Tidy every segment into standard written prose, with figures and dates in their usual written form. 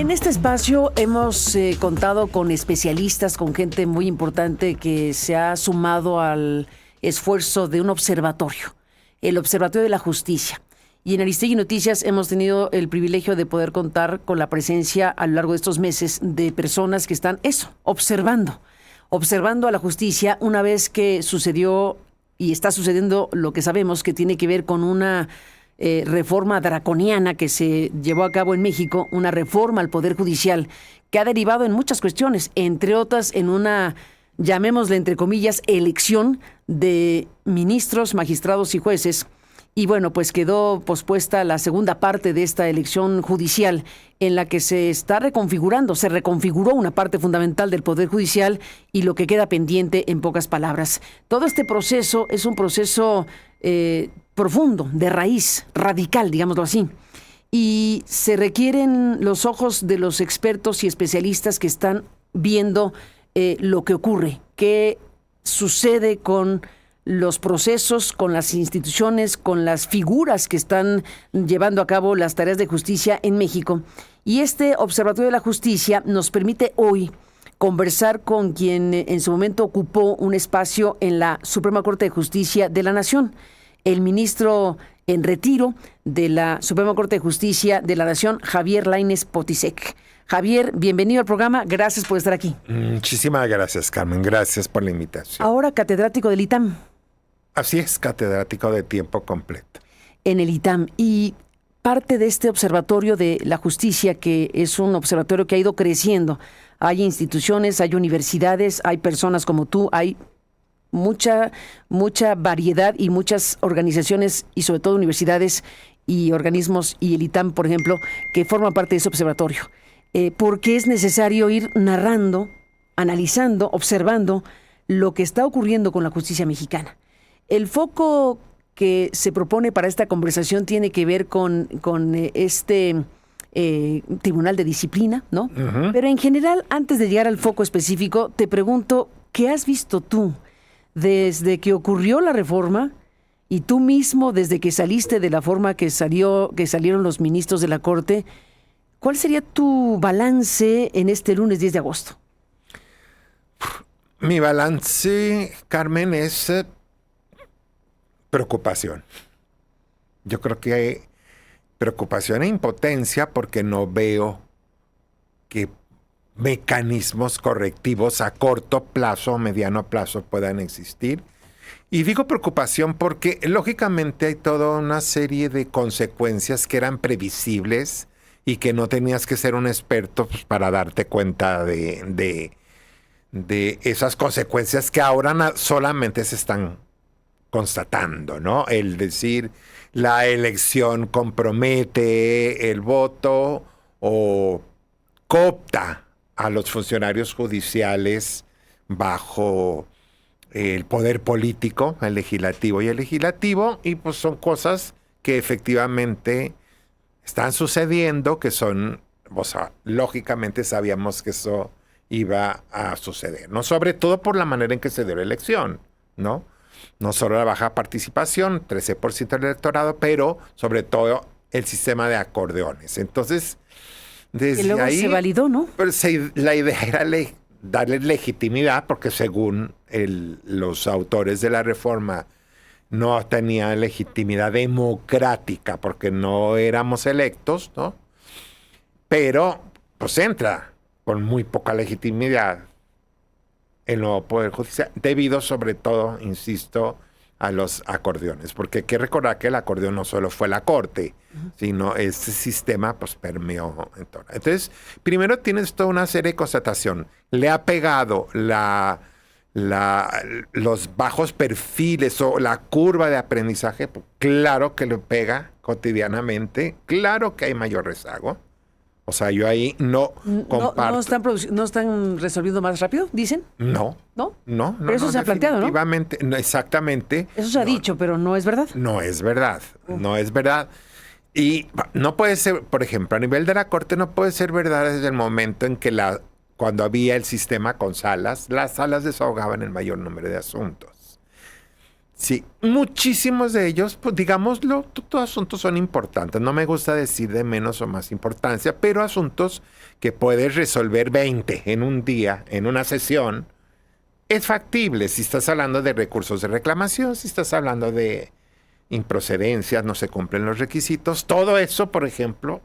En este espacio hemos contado con especialistas, con gente muy importante que se ha sumado al esfuerzo de un observatorio, el Observatorio de la Justicia. Y en Aristegui Noticias hemos tenido el privilegio de poder contar con la presencia a lo largo de estos meses de personas que están observando a la justicia una vez que sucedió y está sucediendo lo que sabemos que tiene que ver con una reforma draconiana que se llevó a cabo en México, una reforma al Poder Judicial que ha derivado en muchas cuestiones, entre otras en una, llamémosle entre comillas, elección de ministros, magistrados y jueces. Y bueno, pues quedó pospuesta la segunda parte de esta elección judicial en la que se está reconfigurando, se reconfiguró una parte fundamental del Poder Judicial y lo que queda pendiente, en pocas palabras. Todo este proceso es un proceso profundo, de raíz, radical, digámoslo así. Y se requieren los ojos de los expertos y especialistas que están viendo lo que ocurre, qué sucede con los procesos, con las instituciones, con las figuras que están llevando a cabo las tareas de justicia en México. Y este Observatorio de la Justicia nos permite hoy conversar con quien en su momento ocupó un espacio en la Suprema Corte de Justicia de la Nación, el ministro en retiro de la Suprema Corte de Justicia de la Nación, Javier Lainez Potisek. Javier, bienvenido al programa, gracias por estar aquí. Muchísimas gracias, Carmen, gracias por la invitación. Ahora catedrático del ITAM. Así es, catedrático de tiempo completo. En el ITAM. Y parte de este Observatorio de la Justicia, que es un observatorio que ha ido creciendo. Hay instituciones, hay universidades, hay personas como tú, hay mucha variedad y muchas organizaciones y sobre todo universidades y organismos y el ITAM, por ejemplo, que forman parte de ese observatorio. Porque es necesario ir narrando, analizando, observando lo que está ocurriendo con la justicia mexicana. El foco que se propone para esta conversación tiene que ver con este Tribunal de Disciplina, ¿no? Uh-huh. Pero en general, antes de llegar al foco específico, te pregunto, ¿qué has visto tú desde que ocurrió la reforma y tú mismo desde que saliste de la forma que salieron los ministros de la Corte? ¿Cuál sería tu balance en este lunes 10 de agosto? Mi balance, Carmen, es preocupación. Yo creo que hay preocupación e impotencia porque no veo que mecanismos correctivos a corto plazo o mediano plazo puedan existir. Y digo preocupación porque lógicamente hay toda una serie de consecuencias que eran previsibles y que no tenías que ser un experto pues, para darte cuenta de esas consecuencias que ahora solamente se están constatando, ¿no? El decir, la elección compromete el voto o coopta a los funcionarios judiciales bajo el poder político, el legislativo, y pues son cosas que efectivamente están sucediendo, que son, o sea, lógicamente sabíamos que eso iba a suceder, ¿no? Sobre todo por la manera en que se dio la elección, ¿no? No solo la baja participación, 13% del electorado, pero sobre todo el sistema de acordeones. Entonces, desde y luego ahí... se validó, ¿no? Pues, la idea era darle legitimidad, porque según los autores de la reforma no tenía legitimidad democrática, porque no éramos electos, ¿no? Pero, pues entra con muy poca legitimidad el nuevo Poder Judicial, debido sobre todo, insisto, a los acordeones, porque hay que recordar que el acordeón no solo fue la Corte, sino este sistema pues permeó en todo. Entonces, primero tienes toda una serie de constatación. Le ha pegado los bajos perfiles o la curva de aprendizaje, pues, claro que le pega cotidianamente, claro que hay mayor rezago. O sea, yo ahí no comparto. ¿No están resolviendo más rápido, dicen? No. ¿No? No. Pero eso se ha planteado, ¿no? Efectivamente, no, exactamente. Eso se ha dicho, pero no es verdad. No es verdad, no es verdad. Y no puede ser, por ejemplo, a nivel de la Corte no puede ser verdad desde el momento en que cuando había el sistema con salas, las salas desahogaban el mayor número de asuntos. Sí, muchísimos de ellos, pues digámoslo, todos asuntos son importantes. No me gusta decir de menos o más importancia, pero asuntos que puedes resolver 20 en un día, en una sesión, es factible. Si estás hablando de recursos de reclamación, si estás hablando de improcedencias, no se cumplen los requisitos, todo eso, por ejemplo,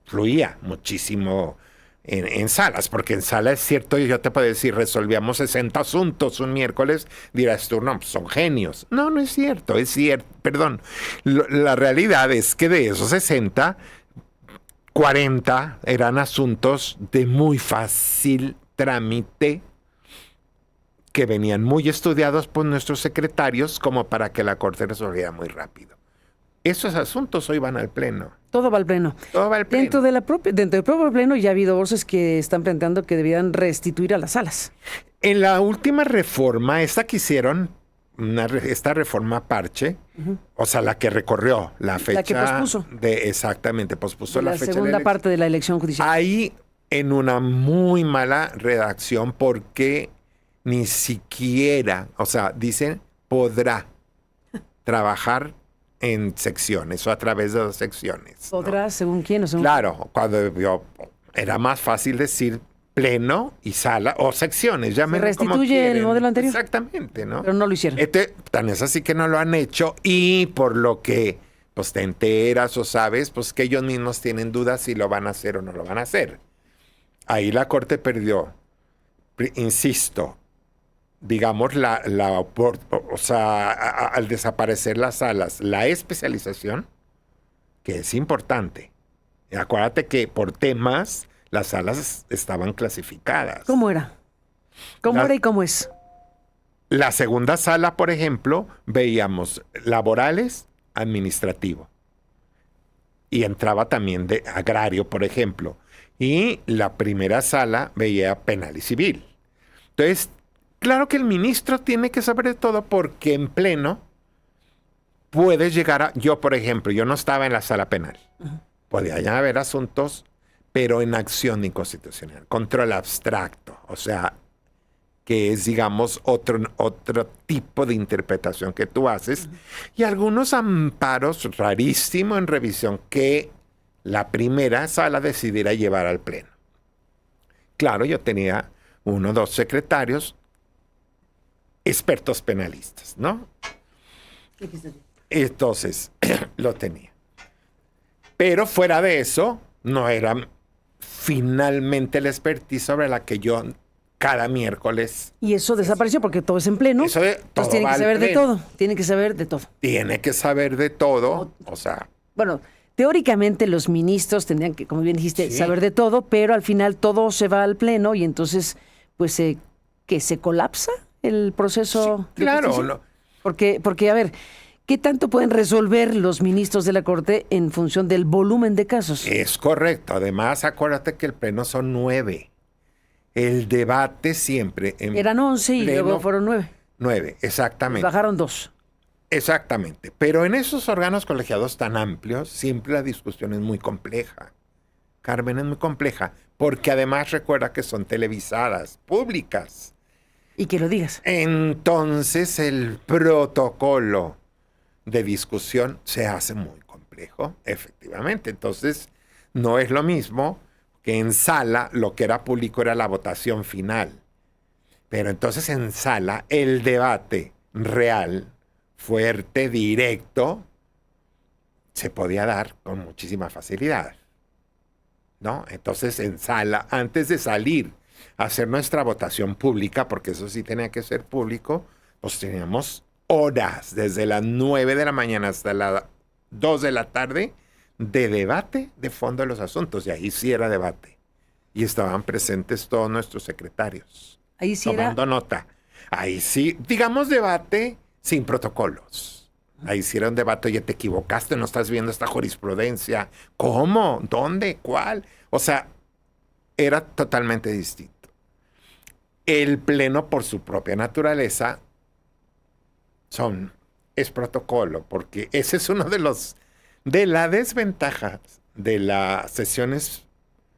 fluía muchísimo en salas, porque en sala es cierto, yo te puedo decir, resolvíamos 60 asuntos un miércoles, dirás tú, no, pues son genios. No, no es cierto, perdón. La realidad es que de esos 60, 40 eran asuntos de muy fácil trámite, que venían muy estudiados por nuestros secretarios como para que la Corte resolviera muy rápido. Esos asuntos hoy van al Pleno. Todo va al Pleno. Todo va al Pleno. Dentro del propio Pleno ya ha habido voces que están planteando que deberían restituir a las salas. En la última reforma, esta que hicieron, esta reforma parche, o sea, la que recorrió la fecha. La que pospuso. Exactamente, pospuso la fecha. Segunda parte de la elección judicial. Ahí, en una muy mala redacción, porque ni siquiera, o sea, dicen, podrá trabajar en secciones o a través de 2 secciones. ¿Podrá, ¿no? según quién o según Claro, cuando era más fácil decir pleno y sala o secciones. Se restituye el modelo anterior. Exactamente, ¿no? Pero no lo hicieron. Tan es así que no lo han hecho y por lo que pues te enteras o sabes, pues que ellos mismos tienen dudas si lo van a hacer o no lo van a hacer. Ahí la Corte perdió, insisto, digamos, o sea, al desaparecer las salas, la especialización, que es importante. Y acuérdate que por temas las salas estaban clasificadas. ¿Cómo era? ¿Cómo era y cómo es? La segunda sala, por ejemplo, veíamos laborales, administrativo. Y entraba también de agrario, por ejemplo. Y la primera sala veía penal y civil. Entonces, claro que el ministro tiene que saber de todo porque en pleno puedes llegar a... Yo, por ejemplo, yo no estaba en la sala penal. Podía ya haber asuntos, pero en acción inconstitucional. Control abstracto. O sea, que es, digamos, otro tipo de interpretación que tú haces. Y algunos amparos rarísimos en revisión que la primera sala decidiera llevar al pleno. Claro, yo tenía 1 o 2 secretarios expertos penalistas, ¿no? Entonces, lo tenía. Pero fuera de eso, no era finalmente la expertise sobre la que yo cada miércoles... Y eso desapareció porque todo es en pleno. Eso de, entonces tiene que saber de todo. Tiene que saber de todo. Tiene que saber de todo, o sea... Bueno, teóricamente los ministros tendrían que, como bien dijiste, saber de todo, pero al final todo se va al pleno y entonces, pues, que se colapsa el proceso. Sí, claro. No. Porque, a ver, ¿qué tanto pueden resolver los ministros de la Corte en función del volumen de casos? Es correcto. Además, acuérdate que el pleno son 9. El debate siempre... Eran 11 y luego fueron 9. 9, exactamente. Bajaron 2. Exactamente. Pero en esos órganos colegiados tan amplios, siempre la discusión es muy compleja. Carmen, es muy compleja. Porque además recuerda que son televisadas, públicas. Y que lo digas. Entonces el protocolo de discusión se hace muy complejo, efectivamente. Entonces no es lo mismo que en sala lo que era público era la votación final. Pero entonces en sala el debate real, fuerte, directo, se podía dar con muchísima facilidad, ¿no? Entonces en sala, antes de salir a hacer nuestra votación pública, porque eso sí tenía que ser público, pues teníamos horas, desde las 9 de la mañana hasta las 2 de la tarde, de debate de fondo de los asuntos. Y ahí sí era debate. Y estaban presentes todos nuestros secretarios. Ahí sí tomando nota. Ahí sí, digamos debate sin protocolos. Ahí sí era un debate, oye, te equivocaste, no estás viendo esta jurisprudencia. ¿Cómo? ¿Dónde? ¿Cuál? O sea, era totalmente distinto. El pleno, por su propia naturaleza, es protocolo, porque ese es uno de las desventajas de las sesiones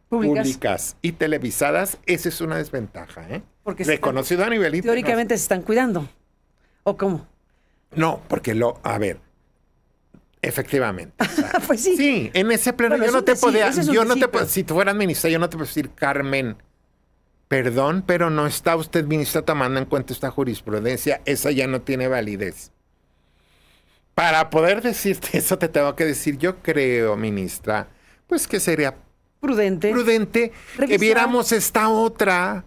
públicas y televisadas. Esa es una desventaja, ¿eh? Porque reconocido a nivel internacional. Teóricamente se están cuidando. ¿O cómo? No, porque a ver, efectivamente. O sea, Pues sí. Sí, en ese pleno Bueno, yo no te podía, ese es un yo no decir, te puedo, pero- si tú fueras ministra, yo no te puedo decir, Carmen, perdón, pero no está usted, ministra, tomando en cuenta esta jurisprudencia, esa ya no tiene validez. Para poder decirte eso, te tengo que decir, yo creo, ministra, pues que sería Prudente. prudente que Revisar. viéramos esta otra.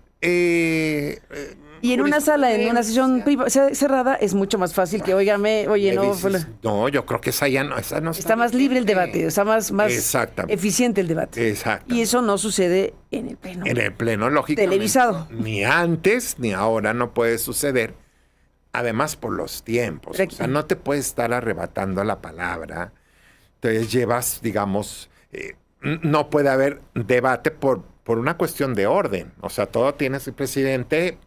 Y en una sala, en una sesión cerrada, es mucho más fácil que, óigame, oye, Me no, dices, no, yo creo que esa ya no, esa no está más libre el debate, está más Exactamente. eficiente el debate. Exactamente. Y eso no sucede en el pleno. En el pleno, lógicamente. Televisado. Ni antes ni ahora no puede suceder. Además, por los tiempos. Pero O sea, no te puedes estar arrebatando la palabra. Entonces llevas, digamos, no puede haber debate por una cuestión de orden. O sea, todo tienes el presidente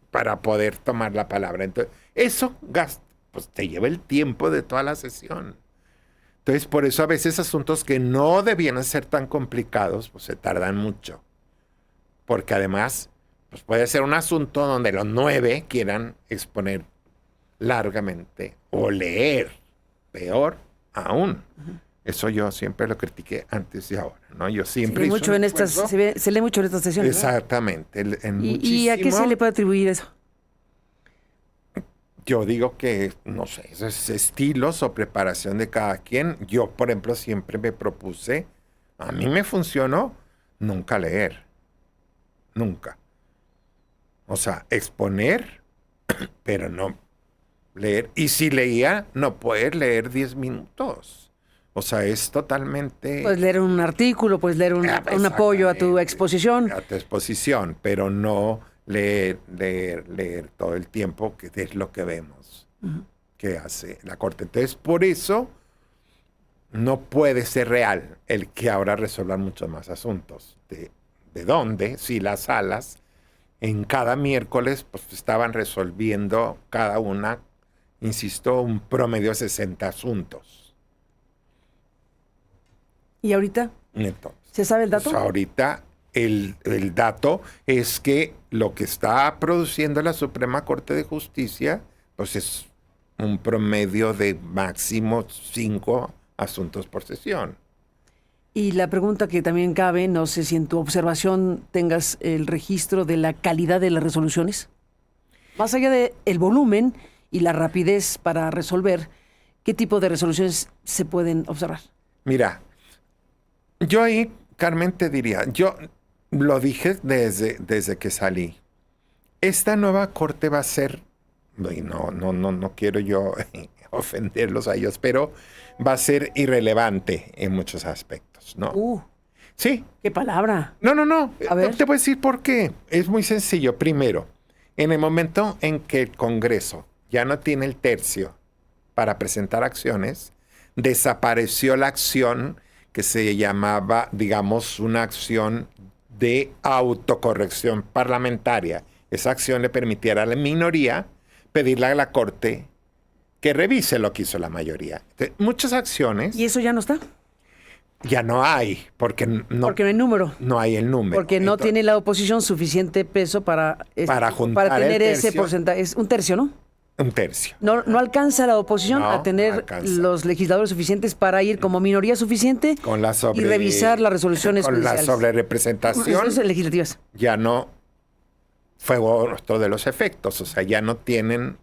para poder tomar la palabra. Entonces, eso pues, te lleva el tiempo de toda la sesión. Entonces, por eso a veces asuntos que no debían ser tan complicados, pues se tardan mucho. Porque además, pues puede ser un asunto donde los 9 quieran exponer largamente o leer, peor aún. Eso yo siempre lo critiqué antes y ahora, ¿no? Yo siempre Se lee hice mucho un en estas, esfuerzo. se lee mucho en estas sesiones, ¿no? Exactamente. ¿Y a qué se le puede atribuir eso? Yo digo que, no sé, eso es estilos o preparación de cada quien. Yo, por ejemplo, siempre me propuse, a mí me funcionó nunca leer. Nunca. O sea, exponer, pero no leer. Y si leía, no poder leer 10 minutos. O sea, es totalmente... Puedes leer un artículo, puedes leer un apoyo a tu Exactamente. exposición. A tu exposición, pero no leer todo el tiempo, que es lo que vemos que hace la Corte. Entonces, por eso no puede ser real el que ahora resuelvan muchos más asuntos. ¿De dónde? Si las salas en cada miércoles pues estaban resolviendo cada una, insisto, un promedio de 60 asuntos. ¿Y ahorita? Entonces, ¿Se sabe el dato? pues ahorita el dato es que lo que está produciendo la Suprema Corte de Justicia pues es un promedio de máximo 5 asuntos por sesión. Y la pregunta que también cabe, no sé si en tu observación tengas el registro de la calidad de las resoluciones. Más allá del volumen y la rapidez para resolver, ¿qué tipo de resoluciones se pueden observar? Mira, yo ahí, Carmen, te diría, yo lo dije desde que salí. Esta nueva corte va a ser, y no quiero yo ofenderlos a ellos, pero va a ser irrelevante en muchos aspectos, ¿no? Sí. ¿Qué palabra? No. A ver. Te voy a decir por qué. Es muy sencillo. Primero, en el momento en que el Congreso ya no tiene el tercio para presentar acciones, desapareció la acción que se llamaba, digamos, una acción de autocorrección parlamentaria. Esa acción le permitiera a la minoría pedirle a la Corte que revise lo que hizo la mayoría. Entonces, muchas acciones ¿Y eso ya no está? ya no hay, porque no no hay el número. Porque no Entonces, tiene la oposición suficiente peso para juntar tener el ese tercio. porcentaje. Es un tercio, ¿no? un tercio. No alcanza la oposición No, a tener no alcanza. los legisladores suficientes para ir como minoría suficiente Con la y revisar las resoluciones con la judiciales. sobrerepresentación Eso es legislativas. ya no fue otro de los efectos, o sea, ya no tienen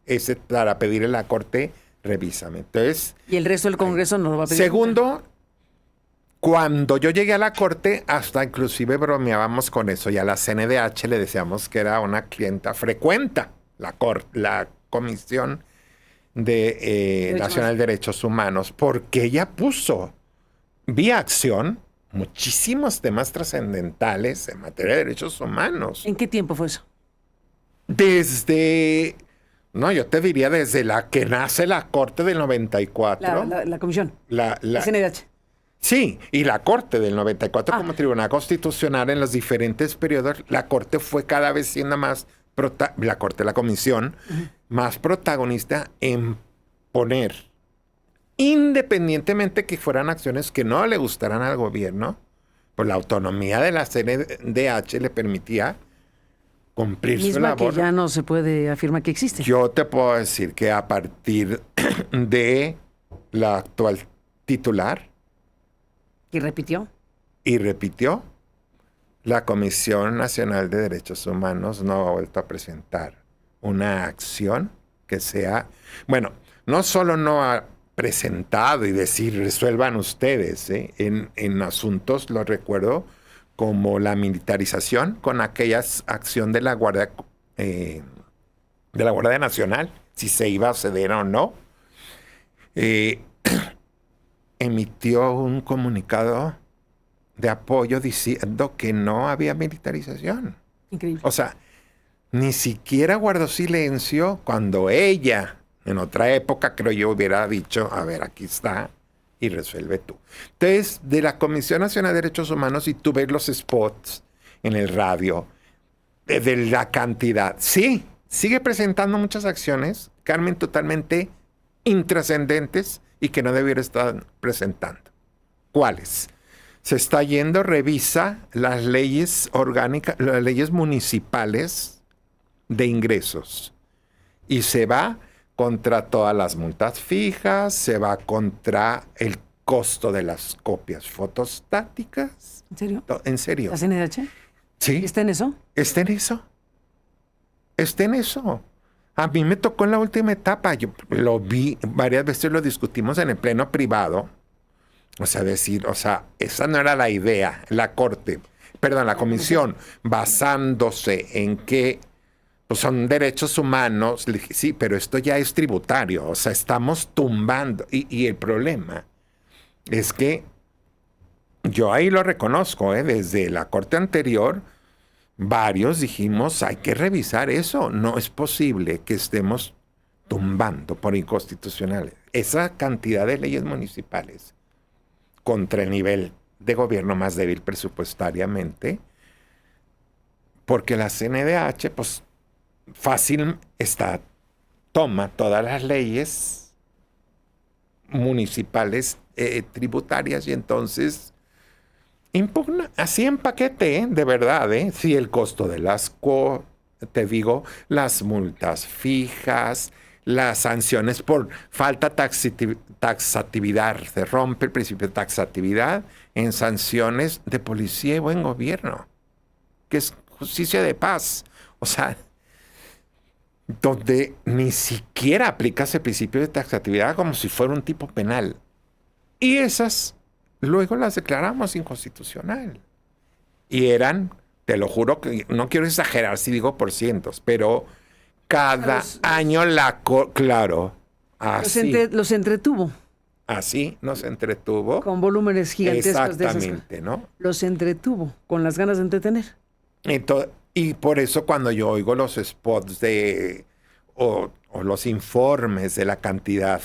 ese para pedirle a la Corte, revísame. Entonces, Y el resto del Congreso no lo va a pedir. segundo, cuando yo llegué a la Corte, hasta inclusive bromeábamos con eso, y a la CNDH le decíamos que era una clienta frecuenta, la Comisión de Nacional de Derechos Humanos, porque ella puso vía acción muchísimos temas trascendentales en materia de derechos humanos. ¿En qué tiempo fue eso? Desde, no, yo te diría desde la que nace la Corte del 94. La comisión. La CNDH. Sí, y la Corte del 94 como Tribunal Constitucional en los diferentes periodos, la Corte fue cada vez siendo más, la Comisión, más protagonista en poner, independientemente que fueran acciones que no le gustaran al gobierno, pues la autonomía de la CNDH le permitía cumplir su Misma labor. que ya no se puede afirmar que existe. Yo te puedo decir que a partir de la actual titular, ¿Y repitió? y repitió, la Comisión Nacional de Derechos Humanos no ha vuelto a presentar una acción que sea, bueno, no solo no ha presentado y decir resuelvan ustedes, en asuntos, lo recuerdo, como la militarización con aquella acción de la Guardia Nacional, si se iba a ceder o no, emitió un comunicado de apoyo diciendo que no había militarización. Increíble. O sea, ni siquiera guardó silencio cuando ella, en otra época, creo yo, hubiera dicho, a ver, aquí está, y resuelve tú. Entonces, de la Comisión Nacional de Derechos Humanos, y tú ves los spots en el radio, de la cantidad. Sí, sigue presentando muchas acciones, Carmen, totalmente intrascendentes y que no debiera estar presentando. ¿Cuáles? Se está yendo, revisa las leyes orgánicas, las leyes municipales de ingresos y se va contra todas las multas fijas, se va contra el costo de las copias fotostáticas. ¿En serio? ¿En serio? ¿La CNDH? Sí. ¿Está en eso? Está en eso. Está en eso. A mí me tocó en la última etapa. Yo lo vi, varias veces lo discutimos en el pleno privado. O sea, esa no era la idea. La comisión, basándose en que pues, son derechos humanos. Le dije, sí, pero esto ya es tributario. O sea, estamos tumbando. Y el problema es que yo ahí lo reconozco, desde la corte anterior, varios dijimos, hay que revisar eso. No es posible que estemos tumbando por inconstitucionales esa cantidad de leyes municipales contra el nivel de gobierno más débil presupuestariamente, porque la CNDH, pues, fácil toma todas las leyes municipales tributarias y entonces impugna, así en paquete, de verdad, sí, el costo de te digo, las multas fijas, las sanciones por falta taxatividad, se rompe el principio de taxatividad en sanciones de policía y buen gobierno, que es justicia de paz. O sea, donde ni siquiera aplicas el principio de taxatividad como si fuera un tipo penal. Y esas luego las declaramos inconstitucional. Y eran, te lo juro que no quiero exagerar si digo por cientos, pero cada año claro, así. Los entretuvo. Así nos entretuvo. Con volúmenes gigantescos de esas. Exactamente, ¿no? Los entretuvo, con las ganas de entretener. Entonces, y por eso cuando yo oigo los spots o los informes de la cantidad,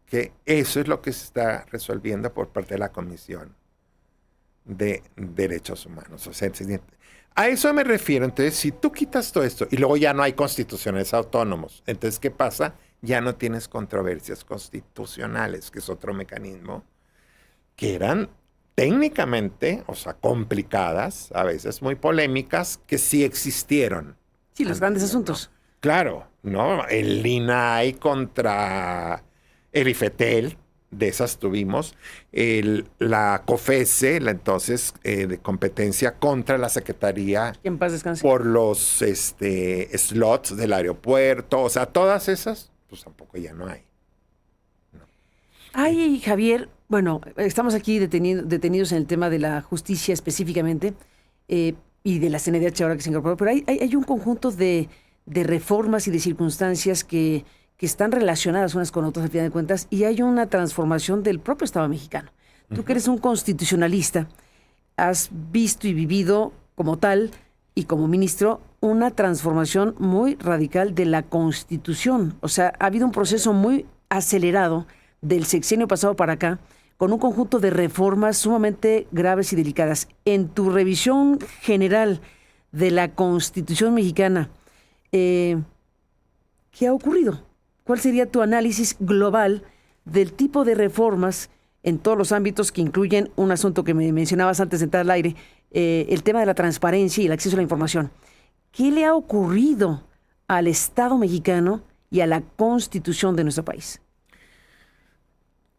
que eso es lo que se está resolviendo por parte de la Comisión de Derechos Humanos. O sea, a eso me refiero. Entonces, si tú quitas todo esto y luego ya no hay constitucionales autónomos, entonces, ¿qué pasa? Ya no tienes controversias constitucionales, que es otro mecanismo, que eran técnicamente, o sea, complicadas, a veces muy polémicas, que sí existieron. Sí, los grandes asuntos. Claro, ¿no? El INAI contra el IFETEL, de esas tuvimos, la COFESE, entonces de competencia contra la Secretaría Que en paz descanse. por los slots del aeropuerto, o sea, todas esas, pues tampoco ya no hay. No. Ay, Javier, bueno, estamos aquí detenidos en el tema de la justicia específicamente y de la CNDH ahora que se incorporó, pero hay un conjunto de reformas y de circunstancias que están relacionadas unas con otras, al final de cuentas, y hay una transformación del propio Estado mexicano. Tú que eres un constitucionalista, has visto y vivido como tal y como ministro una transformación muy radical de la Constitución. O sea, ha habido un proceso muy acelerado del sexenio pasado para acá, con un conjunto de reformas sumamente graves y delicadas. En tu revisión general de la Constitución mexicana, ¿qué ha ocurrido? ¿Cuál sería tu análisis global del tipo de reformas en todos los ámbitos que incluyen un asunto que me mencionabas antes de entrar al aire, el tema de la transparencia y el acceso a la información? ¿Qué le ha ocurrido al Estado mexicano y a la Constitución de nuestro país?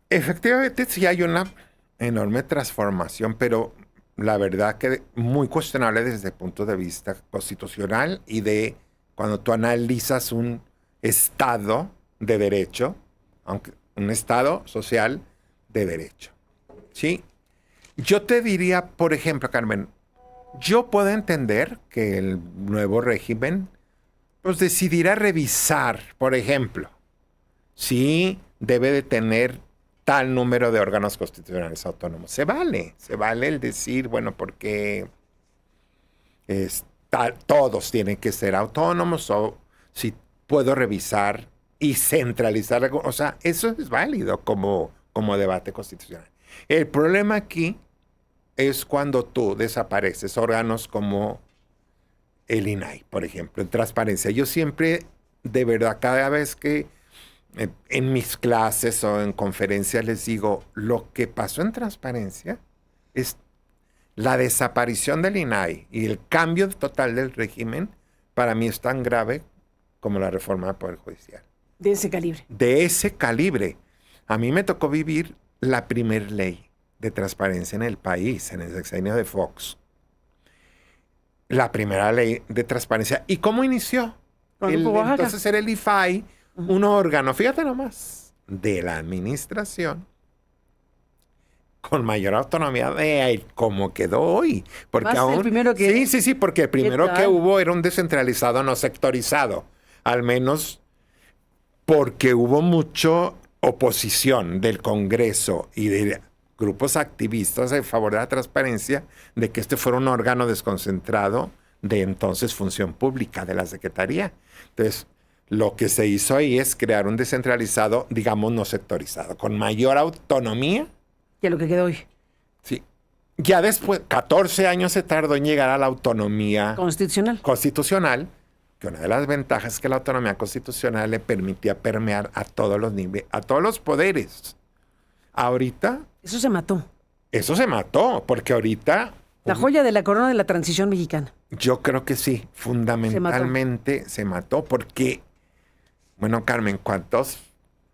Efectivamente, sí hay una enorme transformación, pero la verdad que muy cuestionable desde el punto de vista constitucional y de cuando tú analizas un Estado de derecho, aunque un Estado social de derecho. ¿Sí? Yo te diría, por ejemplo, Carmen, yo puedo entender que el nuevo régimen pues decidirá revisar, por ejemplo, si debe de tener tal número de órganos constitucionales autónomos. Se vale el decir, bueno, porque todos tienen que ser autónomos o si puedo revisar y centralizar algo. O sea, eso es válido como debate constitucional. El problema aquí es cuando tú desapareces órganos como el INAI, por ejemplo, en transparencia. Yo siempre, de verdad, cada vez que en mis clases o en conferencias les digo, lo que pasó en transparencia es la desaparición del INAI y el cambio total del régimen, para mí es tan grave como la reforma del Poder Judicial. De ese calibre. De ese calibre. A mí me tocó vivir la primer ley de transparencia en el país, en el sexenio de Fox. La primera ley de transparencia. ¿Y cómo inició? Entonces era el IFAI, un órgano, fíjate nomás, de la administración con mayor autonomía de cómo quedó hoy. Porque aún, el primero que... Sí, porque el primero que hubo era un descentralizado no sectorizado. Al menos porque hubo mucha oposición del Congreso y de grupos activistas en favor de la transparencia, de que este fuera un órgano desconcentrado de entonces Función Pública de la Secretaría. Entonces, lo que se hizo ahí es crear un descentralizado, digamos, no sectorizado, con mayor autonomía. Que lo que quedó hoy. Sí. Ya después, 14 años se tardó en llegar a la autonomía constitucional, que una de las ventajas es que la autonomía constitucional le permitía permear a todos los niveles, a todos los poderes. Ahorita... Eso se mató. Eso se mató, porque ahorita... La joya de la corona de la transición mexicana. Yo creo que sí, fundamentalmente se mató porque, bueno, Carmen, ¿cuántos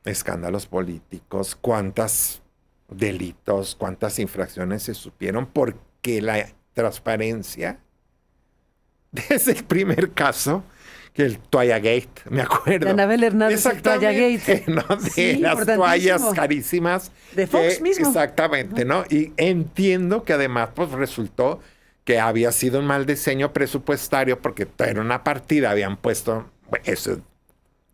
escándalos políticos, cuántos delitos, cuántas infracciones se supieron? Porque la transparencia, desde el primer caso, que el Toalla Gate, me acuerdo. De Anabel Hernández, el Toalla Gate. ¿No? De las toallas carísimas. De Fox mismo. Exactamente, ¿no? Y entiendo que además pues resultó que había sido un mal diseño presupuestario porque era una partida, habían puesto, eso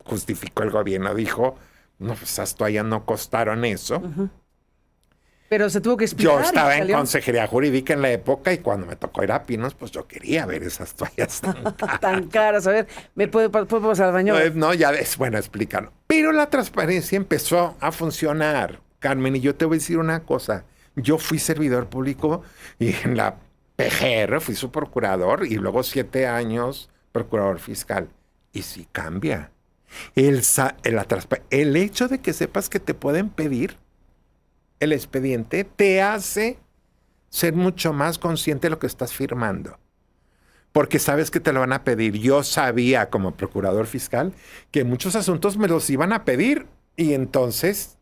justificó el gobierno, dijo, no, pues esas toallas no costaron eso. Uh-huh. Pero se tuvo que explicar. Yo estaba en consejería jurídica en la época y cuando me tocó ir a Pinos, pues yo quería ver esas toallas tan caras. Tan caras. A ver, ¿me puedo pasar al baño? No, ya es bueno explicarlo. Pero la transparencia empezó a funcionar, Carmen, y yo te voy a decir una cosa. Yo fui servidor público y en la PGR fui su procurador y luego 7 años procurador fiscal. Y sí cambia. El hecho de que sepas que te pueden pedir el expediente te hace ser mucho más consciente de lo que estás firmando. Porque sabes que te lo van a pedir. Yo sabía como procurador fiscal que muchos asuntos me los iban a pedir y entonces...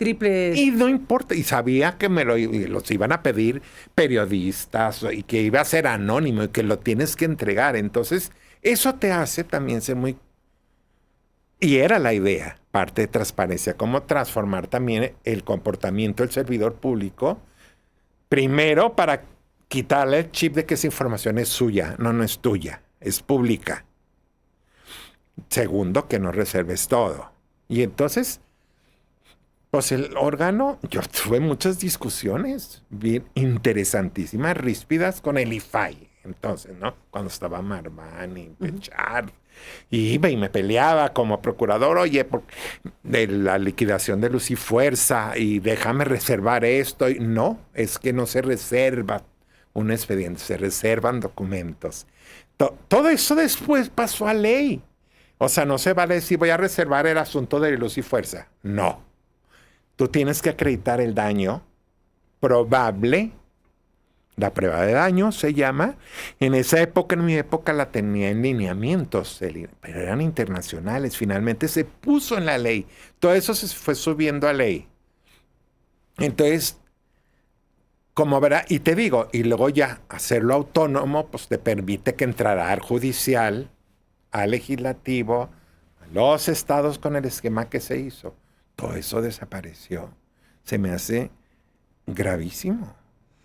Y no importa. Y sabía que los iban a pedir periodistas y que iba a ser anónimo y que lo tienes que entregar. Entonces, eso te hace también ser muy... Y era la idea, parte de transparencia, cómo transformar también el comportamiento del servidor público, primero para quitarle el chip de que esa información es suya, no es tuya, es pública. Segundo, que no reserves todo. Y entonces, pues el órgano, yo tuve muchas discusiones bien interesantísimas, ríspidas con el IFAI. Entonces, ¿no? Cuando estaba Marván y Pechar, iba y me peleaba como procurador, oye, de la liquidación de Luz y Fuerza, y déjame reservar esto. Y no, es que no se reserva un expediente, se reservan documentos. Todo eso después pasó a ley. O sea, no se vale decir voy a reservar el asunto de Luz y Fuerza. No. Tú tienes que acreditar el daño probable La prueba de daño se llama. En esa época, en mi época, la tenía en lineamientos, pero eran internacionales. Finalmente se puso en la ley. Todo eso se fue subiendo a ley. Entonces, como verá, y te digo, y luego ya hacerlo autónomo, pues te permite que entrara al judicial, al legislativo, a los estados con el esquema que se hizo. Todo eso desapareció. Se me hace gravísimo.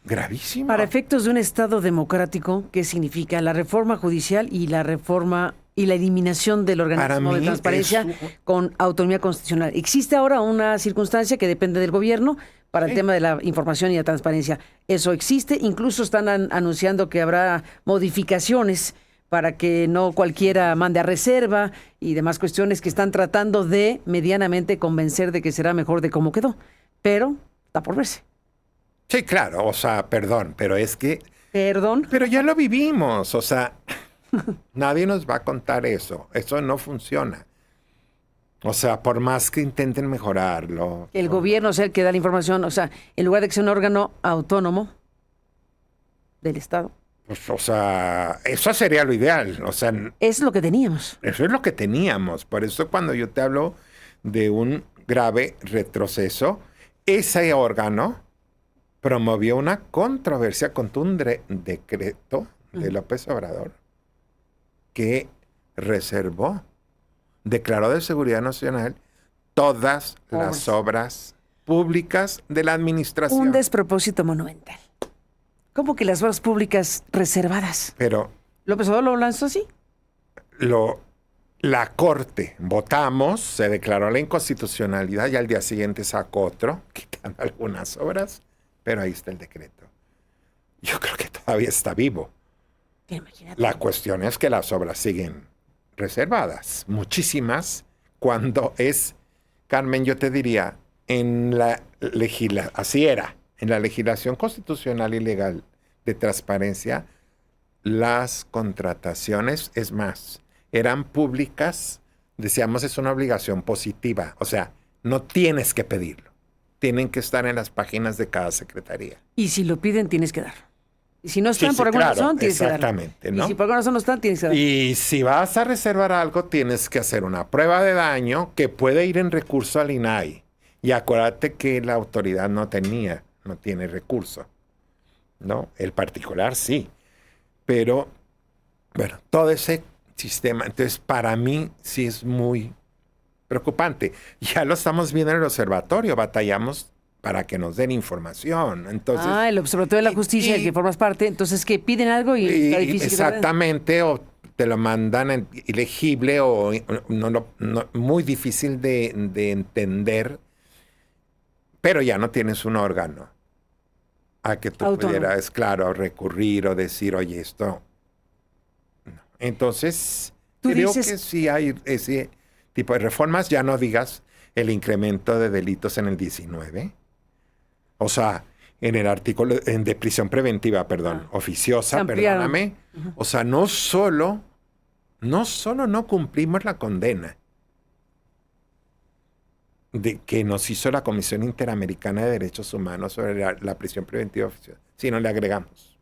Gravísimo. Para efectos de un Estado democrático, ¿qué significa la reforma judicial y la reforma y la eliminación del organismo de transparencia con autonomía constitucional? Existe ahora una circunstancia que depende del gobierno para el tema de la información y la transparencia. Eso existe, incluso están anunciando que habrá modificaciones para que no cualquiera mande a reserva y demás cuestiones que están tratando de medianamente convencer de que será mejor de cómo quedó. Pero está por verse. Sí, claro, o sea, perdón, pero es que... Perdón. Pero ya lo vivimos, o sea, nadie nos va a contar eso. Eso no funciona. O sea, por más que intenten mejorarlo. El gobierno sea el que da la información, o sea, en lugar de que sea un órgano autónomo del Estado. Pues, o sea, eso sería lo ideal. O sea, es lo que teníamos. Eso es lo que teníamos. Por eso cuando yo te hablo de un grave retroceso, ese órgano promovió una controversia contra un decreto de López Obrador que reservó, declaró de seguridad nacional todas las obras públicas de la administración. Un despropósito monumental. ¿Cómo que las obras públicas reservadas? Pero ¿López Obrador lo lanzó así? La Corte votamos, se declaró la inconstitucionalidad y al día siguiente sacó otro, quitando algunas obras. Pero ahí está el decreto. Yo creo que todavía está vivo. Imagínate. La cuestión es que las obras siguen reservadas. Muchísimas. Cuando es, Carmen, yo te diría, así era, en la legislación constitucional y legal de transparencia, las contrataciones, es más, eran públicas, decíamos, es una obligación positiva. O sea, no tienes que pedirlo. Tienen que estar en las páginas de cada secretaría. Y si lo piden, tienes que darlo. Y si no están por alguna razón, tienes que darlo. Exactamente, ¿no? Y si por alguna razón no están, tienes que darlo. Y si vas a reservar algo, tienes que hacer una prueba de daño que puede ir en recurso al INAI. Y acuérdate que la autoridad no tiene recurso, ¿no? El particular sí. Pero, bueno, todo ese sistema, entonces para mí sí es muy preocupante. Ya lo estamos viendo en el observatorio, batallamos para que nos den información. Entonces, el Observatorio de la Justicia, del que formas parte, entonces que piden algo y está difícil. Exactamente, o te lo mandan ilegible o muy difícil de entender, pero ya no tienes un órgano a que tú pudieras, claro, recurrir o decir, oye, esto... No. Entonces, creo que sí hay ese tipo de reformas, ya no digas el incremento de delitos en el 19. O sea, en el artículo de prisión preventiva, oficiosa, perdóname. O sea, no solo no cumplimos la condena de que nos hizo la Comisión Interamericana de Derechos Humanos sobre la prisión preventiva oficiosa, sino le agregamos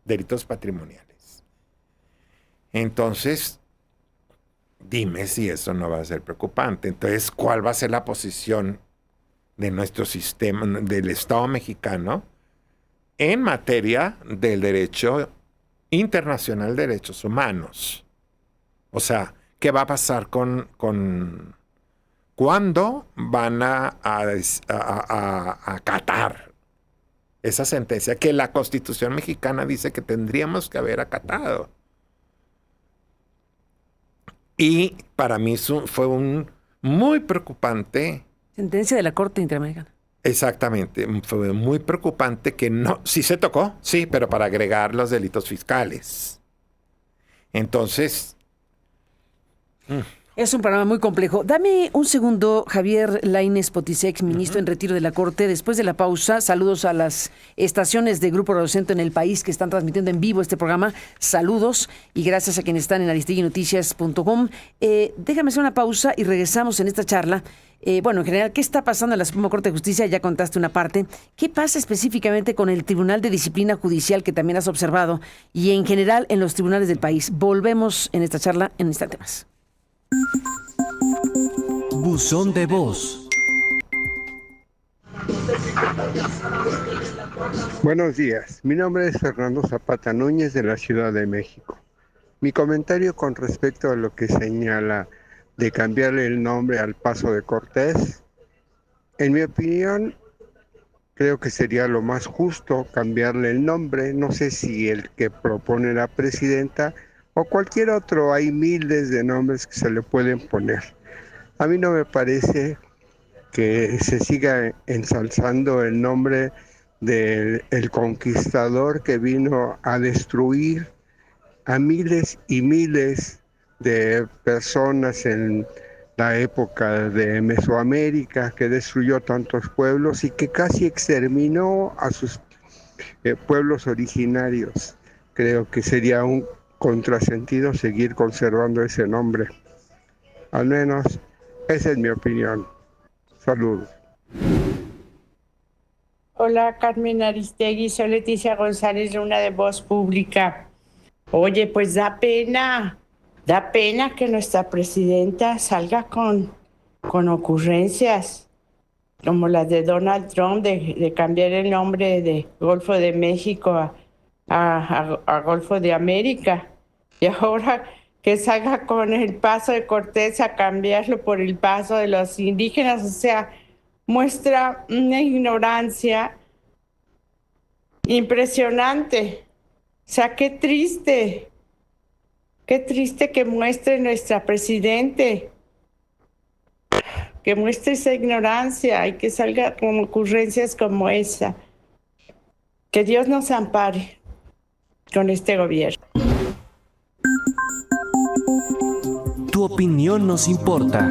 delitos patrimoniales. Entonces, dime si eso no va a ser preocupante. Entonces, ¿cuál va a ser la posición de nuestro sistema, del Estado mexicano, en materia del derecho internacional de derechos humanos? O sea, ¿qué va a pasar con cuándo van a acatar esa sentencia que la Constitución mexicana dice que tendríamos que haber acatado? Y para mí fue un muy preocupante. Sentencia de la Corte Interamericana. Exactamente. Fue muy preocupante que no... Sí se tocó, sí, pero para agregar los delitos fiscales. Entonces... Es un programa muy complejo. Dame un segundo, Javier Lainez Potisek, ministro en retiro de la Corte. Después de la pausa, saludos a las estaciones de Grupo Radiocentro en el país que están transmitiendo en vivo este programa. Saludos y gracias a quienes están en aristiguinoticias.com. Déjame hacer una pausa y regresamos en esta charla Bueno, en general, ¿qué está pasando en la Suprema Corte de Justicia? Ya contaste una parte. ¿Qué pasa específicamente con el Tribunal de Disciplina Judicial que también has observado y en general en los tribunales del país? Volvemos en esta charla en un instante más. Buzón de voz. Buenos días, mi nombre es Fernando Zapata Núñez de la Ciudad de México. Mi comentario con respecto a lo que señala de cambiarle el nombre al Paso de Cortés, en mi opinión, creo que sería lo más justo cambiarle el nombre. No sé si el que propone la presidenta o cualquier otro, hay miles de nombres que se le pueden poner. A mí no me parece que se siga ensalzando el nombre del conquistador que vino a destruir a miles y miles de personas en la época de Mesoamérica, que destruyó tantos pueblos y que casi exterminó a sus pueblos originarios. Creo que sería un contrasentido seguir conservando ese nombre. Al menos esa es mi opinión. Saludos. Hola, Carmen Aristegui, soy Leticia González Luna de Voz Pública. Oye, pues da pena que nuestra presidenta salga con ocurrencias como las de Donald Trump de cambiar el nombre de Golfo de México a Golfo de América. Y ahora que salga con el Paso de Cortés a cambiarlo por el Paso de los Indígenas, o sea, muestra una ignorancia impresionante. O sea, qué triste que muestre nuestra presidente, que muestre esa ignorancia y que salga con ocurrencias como esa. Que Dios nos ampare con este gobierno. Tu opinión nos importa.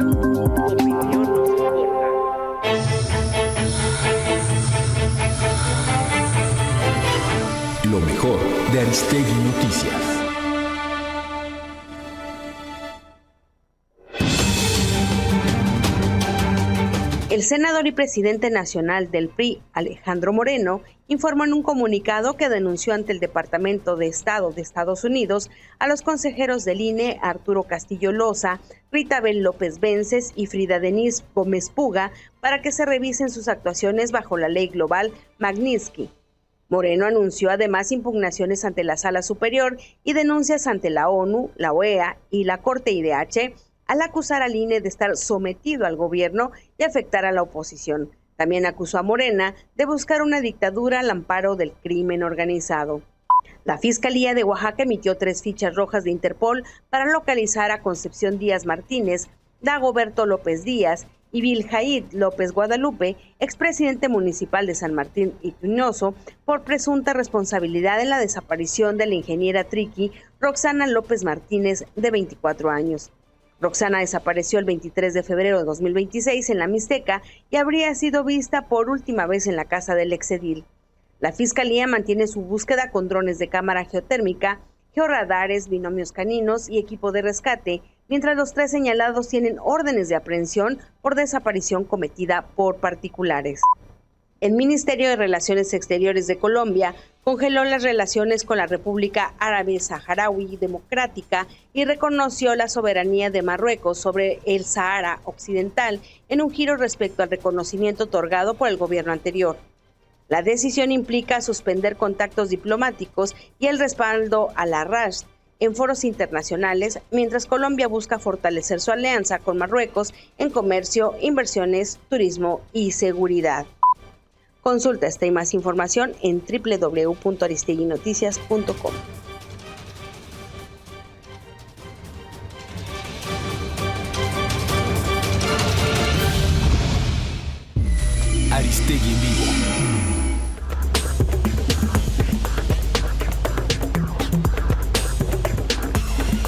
Lo mejor de Aristegui Noticias. El senador y presidente nacional del PRI, Alejandro Moreno, informó en un comunicado que denunció ante el Departamento de Estado de Estados Unidos a los consejeros del INE, Arturo Castillo Loza, Rita Bel López Vences y Frida Denise Gómez Puga, para que se revisen sus actuaciones bajo la ley global Magnitsky. Moreno anunció además impugnaciones ante la Sala Superior y denuncias ante la ONU, la OEA y la Corte IDH, al acusar al INE de estar sometido al gobierno y afectar a la oposición. También acusó a Morena de buscar una dictadura al amparo del crimen organizado. La Fiscalía de Oaxaca emitió 3 fichas rojas de Interpol para localizar a Concepción Díaz Martínez, Dagoberto López Díaz y Viljaid López Guadalupe, expresidente municipal de San Martín y Tuñoso, por presunta responsabilidad en la desaparición de la ingeniera triqui Roxana López Martínez, de 24 años. Roxana desapareció el 23 de febrero de 2026 en la Mixteca y habría sido vista por última vez en la casa del exedil. La Fiscalía mantiene su búsqueda con drones de cámara geotérmica, georradares, binomios caninos y equipo de rescate, mientras los 3 señalados tienen órdenes de aprehensión por desaparición cometida por particulares. El Ministerio de Relaciones Exteriores de Colombia congeló las relaciones con la República Árabe Saharaui Democrática y reconoció la soberanía de Marruecos sobre el Sahara Occidental en un giro respecto al reconocimiento otorgado por el gobierno anterior. La decisión implica suspender contactos diplomáticos y el respaldo a la RASD en foros internacionales, mientras Colombia busca fortalecer su alianza con Marruecos en comercio, inversiones, turismo y seguridad. Consulta esta y más información en www.aristeguinoticias.com. Aristegui en vivo.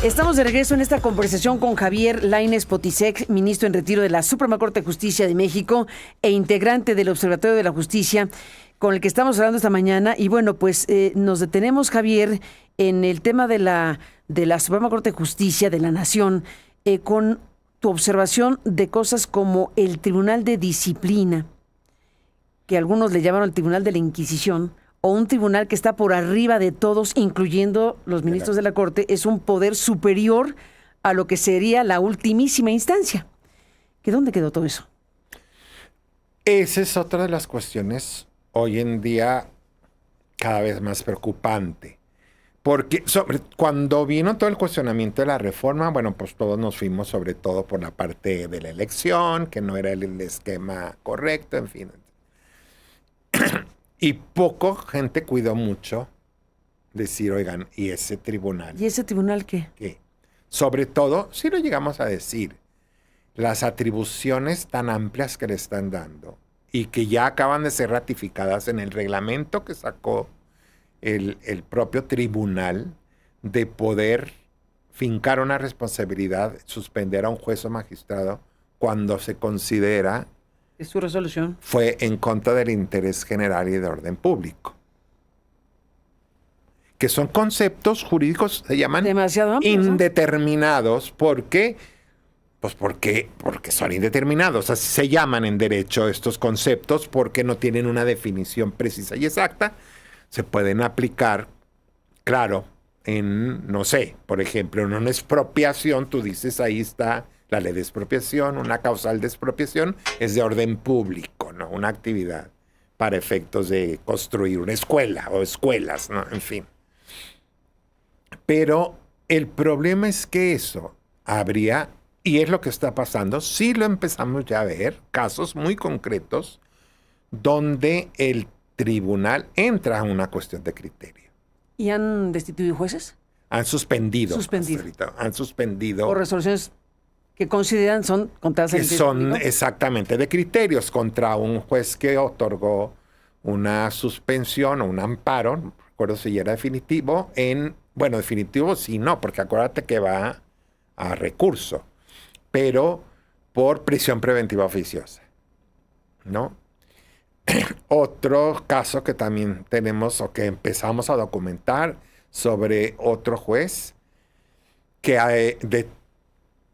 Estamos de regreso en esta conversación con Javier Lainez Potisek, ministro en retiro de la Suprema Corte de Justicia de México e integrante del Observatorio de la Justicia, con el que estamos hablando esta mañana. Y bueno, pues nos detenemos, Javier, en el tema de la Suprema Corte de Justicia de la Nación, con tu observación de cosas como el Tribunal de Disciplina, que algunos le llamaron el Tribunal de la Inquisición, o un tribunal que está por arriba de todos, incluyendo los ministros de la Corte, es un poder superior a lo que sería la ultimísima instancia. ¿Que dónde quedó todo eso? Esa es otra de las cuestiones hoy en día cada vez más preocupante. Porque cuando vino todo el cuestionamiento de la reforma, bueno, pues todos nos fuimos sobre todo por la parte de la elección, que no era el esquema correcto, en fin. Y poco gente cuidó mucho decir, oigan, ¿y ese tribunal? ¿Y ese tribunal qué? ¿Qué? Sobre todo, si lo llegamos a decir, las atribuciones tan amplias que le están dando y que ya acaban de ser ratificadas en el reglamento que sacó el propio tribunal de poder fincar una responsabilidad, suspender a un juez o magistrado cuando se considera ¿Es su resolución? fue en contra del interés general y de orden público. Que son conceptos jurídicos, se llaman Demasiado amplios, ¿no? indeterminados. ¿Por qué? Pues porque son indeterminados. Así se llaman en derecho estos conceptos porque no tienen una definición precisa y exacta. Se pueden aplicar, claro, en, no sé, por ejemplo, en una expropiación, tú dices, ahí está la ley de expropiación, una causal de expropiación es de orden público, ¿no? Una actividad para efectos de construir una escuela o escuelas, ¿no? En fin. Pero el problema es que eso habría, y es lo que está pasando, sí lo empezamos ya a ver, casos muy concretos donde el tribunal entra a una cuestión de criterio. ¿Y han destituido jueces? Han suspendido. Suspendido. Hasta ahorita, han suspendido. ¿O resoluciones que consideran son contrarias al Que interés son público? exactamente de criterios contra un juez que otorgó una suspensión o un amparo, no recuerdo si ya era definitivo, bueno, definitivo sí, no, porque acuérdate que va a recurso, pero por prisión preventiva oficiosa, ¿no? Otro caso que también tenemos o que empezamos a documentar sobre otro juez que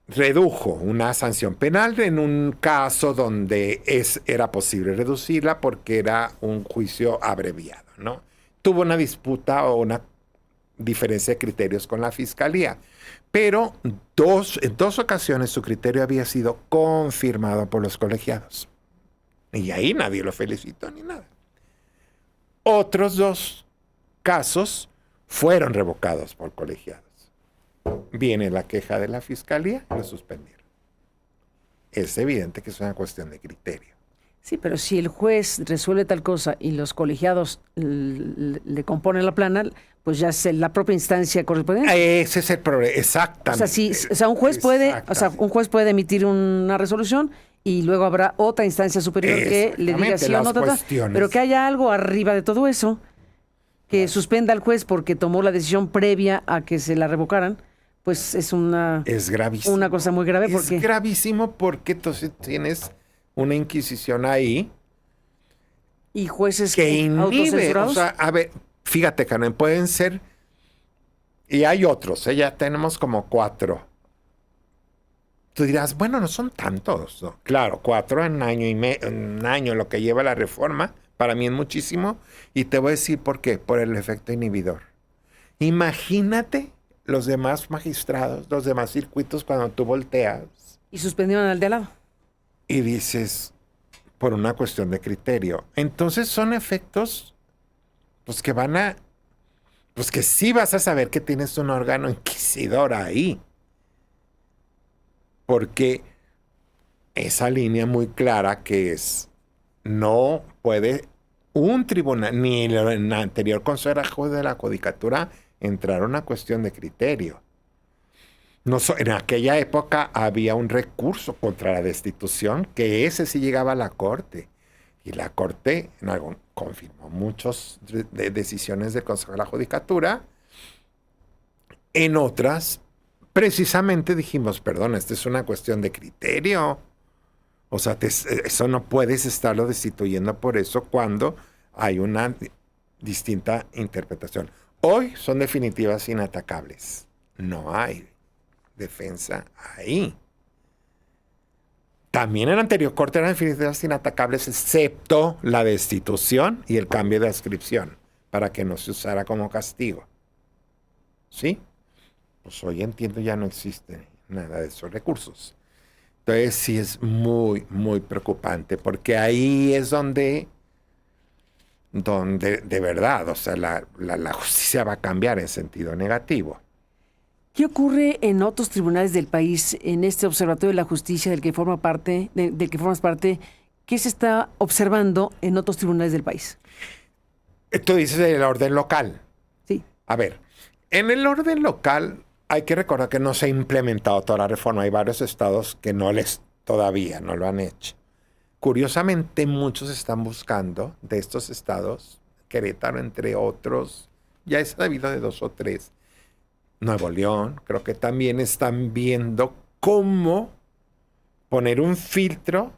redujo una sanción penal en un caso donde era posible reducirla porque era un juicio abreviado, ¿no? Tuvo una disputa o una diferencia de criterios con la fiscalía, pero en dos ocasiones su criterio había sido confirmado por los colegiados. Y ahí nadie lo felicitó ni nada. Otros dos casos fueron revocados por colegiados. Viene la queja de la fiscalía y lo suspendieron. Es evidente que es una cuestión de criterio. Sí, pero si el juez resuelve tal cosa y los colegiados le componen la plana, pues ya es la propia instancia correspondiente. Ese es el problema, exactamente. O sea, un juez puede emitir una resolución y luego habrá otra instancia superior que le diga sí o no, pero que haya algo arriba de todo eso que suspenda al juez porque tomó la decisión previa a que se la revocaran, pues es gravísimo. Una cosa muy grave. Es gravísimo porque entonces tienes una inquisición ahí y jueces que inhibe. autocensurados. O sea, a ver, fíjate, Carmen, pueden ser, y hay otros, ya tenemos como 4. Tú dirás, bueno, no son tantos, ¿no? Claro, 4 en un año lo que lleva la reforma, para mí es muchísimo, y te voy a decir por qué, por el efecto inhibidor. Imagínate los demás magistrados, los demás circuitos cuando tú volteas. Y suspendieron al de al lado. Y dices, por una cuestión de criterio. Entonces son efectos, pues que pues que sí vas a saber que tienes un órgano inquisidor ahí. Porque esa línea muy clara que es, no puede un tribunal, ni en el anterior Consejo de la Judicatura, entrar a una cuestión de criterio. En aquella época había un recurso contra la destitución, que ese sí llegaba a la Corte. Y la Corte confirmó muchas decisiones del Consejo de la Judicatura. En otras, precisamente dijimos, perdón, esta es una cuestión de criterio. O sea, eso no puedes estarlo destituyendo por eso cuando hay una distinta interpretación. Hoy son definitivas inatacables. No hay defensa ahí. También en la anterior corte eran definidas inatacables, excepto la destitución y el cambio de adscripción, para que no se usara como castigo. ¿Sí? Pues hoy entiendo ya no existe nada de esos recursos. Entonces sí es muy, muy preocupante, porque ahí es donde de verdad, o sea, la justicia va a cambiar en sentido negativo. ¿Qué ocurre en otros tribunales del país, en este Observatorio de la Justicia del que formas parte? ¿Qué se está observando en otros tribunales del país? Tú dices el orden local. Sí. A ver, en el orden local hay que recordar que no se ha implementado toda la reforma. Hay varios estados que todavía no lo han hecho. Curiosamente, muchos están buscando de estos estados, Querétaro entre otros, ya es sabido de 2 o 3, Nuevo León, creo que también están viendo cómo poner un filtro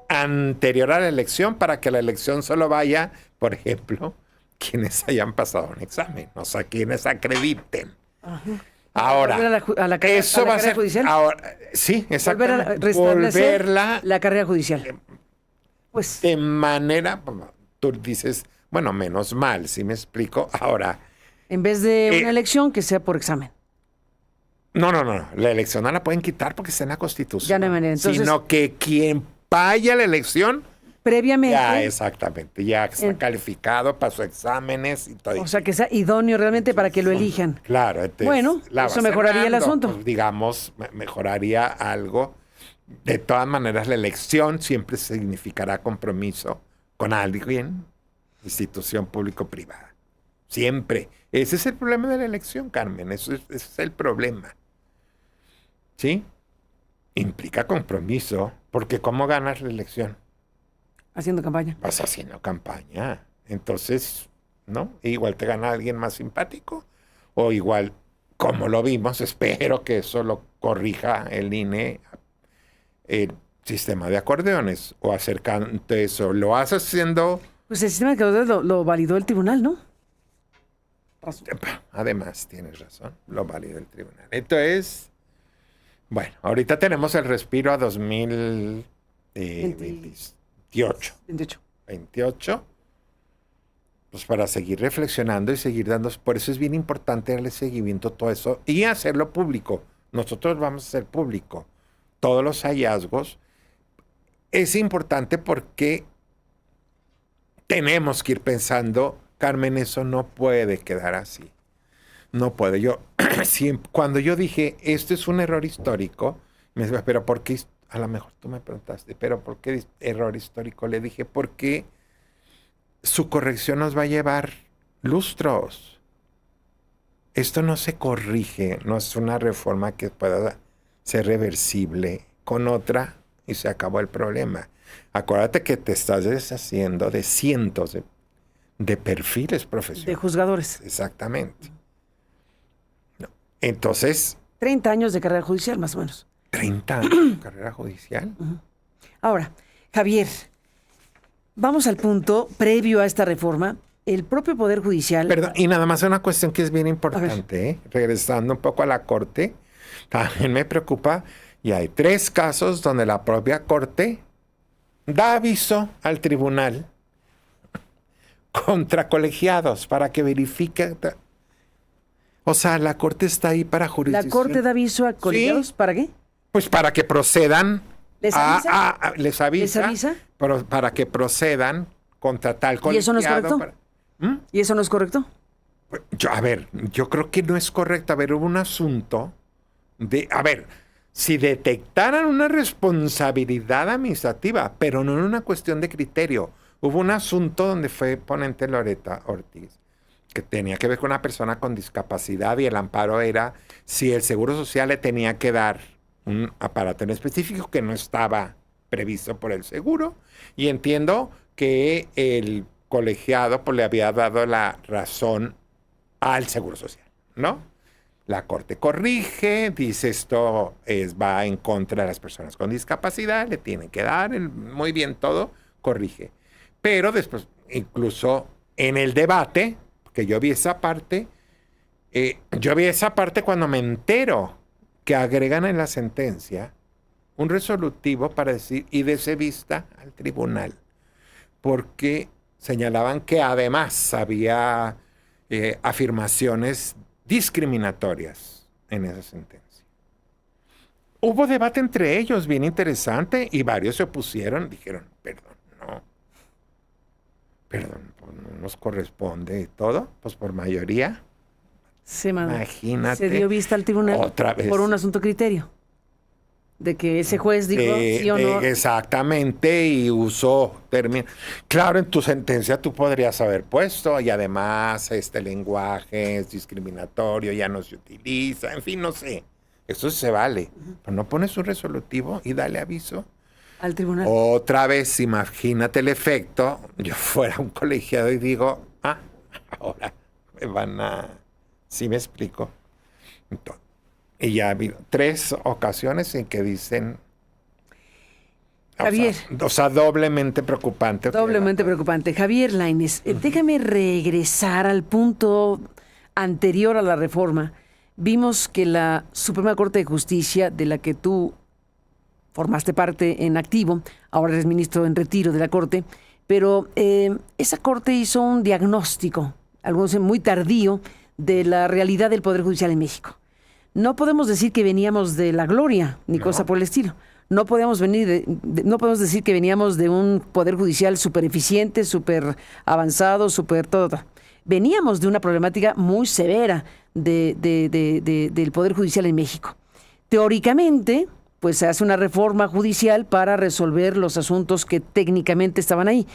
anterior a la elección para que la elección solo vaya, por ejemplo, quienes hayan pasado un examen, o sea, quienes acrediten. Ajá. Ahora, eso va a ser judicial. Ahora, sí, exactamente. Volverla la carrera judicial. Pues de manera, tú dices, bueno, menos mal, si me explico. Ahora, en vez de una elección que sea por examen. No. La elección no la pueden quitar porque está en la Constitución. Ya no hay manera. Entonces, sino que quien vaya a la elección previamente. Ya, exactamente. Ya está calificado, pasó exámenes y todo. O sea, que sea idóneo realmente para que lo elijan. Claro. Entonces, bueno, eso mejoraría el asunto. Pues, digamos, mejoraría algo. De todas maneras, la elección siempre significará compromiso con alguien, institución público-privada. Siempre. Ese es el problema de la elección, Carmen. Ese es el problema. ¿Sí? Implica compromiso, porque ¿cómo ganas la elección? Haciendo campaña. Vas haciendo campaña. Entonces, ¿no? Igual te gana alguien más simpático. O igual, como lo vimos, espero que eso lo corrija el INE, el sistema de acordeones. O acercando eso. Lo haces haciendo... Pues el sistema de acordeones lo validó el tribunal, ¿no? Además, tienes razón. Lo validó el tribunal. Entonces, bueno, ahorita tenemos el respiro a 2028. Pues para seguir reflexionando y seguir dando, por eso es bien importante darle seguimiento a todo eso y hacerlo público. Nosotros vamos a hacer público todos los hallazgos. Es importante porque tenemos que ir pensando, Carmen, eso no puede quedar así. No puede. Cuando yo dije, esto es un error histórico, me decía, pero ¿por qué? A lo mejor tú me preguntaste, ¿pero por qué error histórico? Le dije, porque su corrección nos va a llevar lustros. Esto no se corrige, no es una reforma que pueda ser reversible con otra y se acabó el problema. Acuérdate que te estás deshaciendo de cientos de perfiles profesionales. De juzgadores. Exactamente. No. Entonces... 30 años de carrera judicial, más o menos. 30 años de carrera judicial. Ahora, Javier, vamos al punto previo a esta reforma. El propio Poder Judicial... Perdón, y nada más una cuestión que es bien importante, regresando un poco a la Corte, también me preocupa, y hay 3 casos donde la propia Corte da aviso al tribunal contra colegiados para que verifique. O sea, la Corte está ahí para jurisdicción. ¿La Corte da aviso a colegiados? ¿Sí? ¿Para qué? Pues para que procedan. ¿Les avisa? Les avisa. ¿Les avisa? Para que procedan contra tal colegiado. ¿Y eso no es correcto? ¿Y eso no es correcto? Yo creo que no es correcto. A ver, hubo un asunto de... A ver, si detectaran una responsabilidad administrativa, pero no en una cuestión de criterio. Hubo un asunto donde fue ponente Loreta Ortiz, que tenía que ver con una persona con discapacidad y el amparo era si el Seguro Social le tenía que dar un aparato en específico que no estaba previsto por el seguro. Y entiendo que el colegiado pues, le había dado la razón al Seguro Social, ¿no? La Corte corrige, dice esto va en contra de las personas con discapacidad, le tienen que dar, muy bien todo, corrige. Pero después, incluso en el debate, que yo vi esa parte cuando me entero que agregan en la sentencia un resolutivo para decir, y dese vista al tribunal, porque señalaban que además había afirmaciones discriminatorias en esa sentencia. Hubo debate entre ellos bien interesante y varios se opusieron, dijeron, perdón, no nos corresponde y todo, pues por mayoría. Imagínate. Se dio vista al tribunal otra vez por un asunto criterio. De que ese juez dijo sí o no. Exactamente, y usó términos. Claro, en tu sentencia tú podrías haber puesto, y además este lenguaje es discriminatorio, ya no se utiliza, en fin, no sé. Eso se vale. Pero no pones un resolutivo y dale aviso Al tribunal. Otra vez, imagínate el efecto. Yo fuera un colegiado y digo, ahora me van a... ¿Sí me explico? Entonces, y ya ha habido 3 ocasiones en que dicen... Javier. O sea, doblemente preocupante. Doblemente preocupante. Javier Lainez, déjame regresar al punto anterior a la reforma. Vimos que la Suprema Corte de Justicia, de la que tú formaste parte en activo, ahora eres ministro en retiro de la Corte, pero esa Corte hizo un diagnóstico, algunos dicen muy tardío, de la realidad del Poder Judicial en México. No podemos decir que veníamos de la gloria, ni cosa por el estilo. No podemos no podemos decir que veníamos de un Poder Judicial súper eficiente, súper avanzado, súper todo. Veníamos de una problemática muy severa del Poder Judicial en México. Teóricamente, pues se hace una reforma judicial para resolver los asuntos que técnicamente estaban ahí.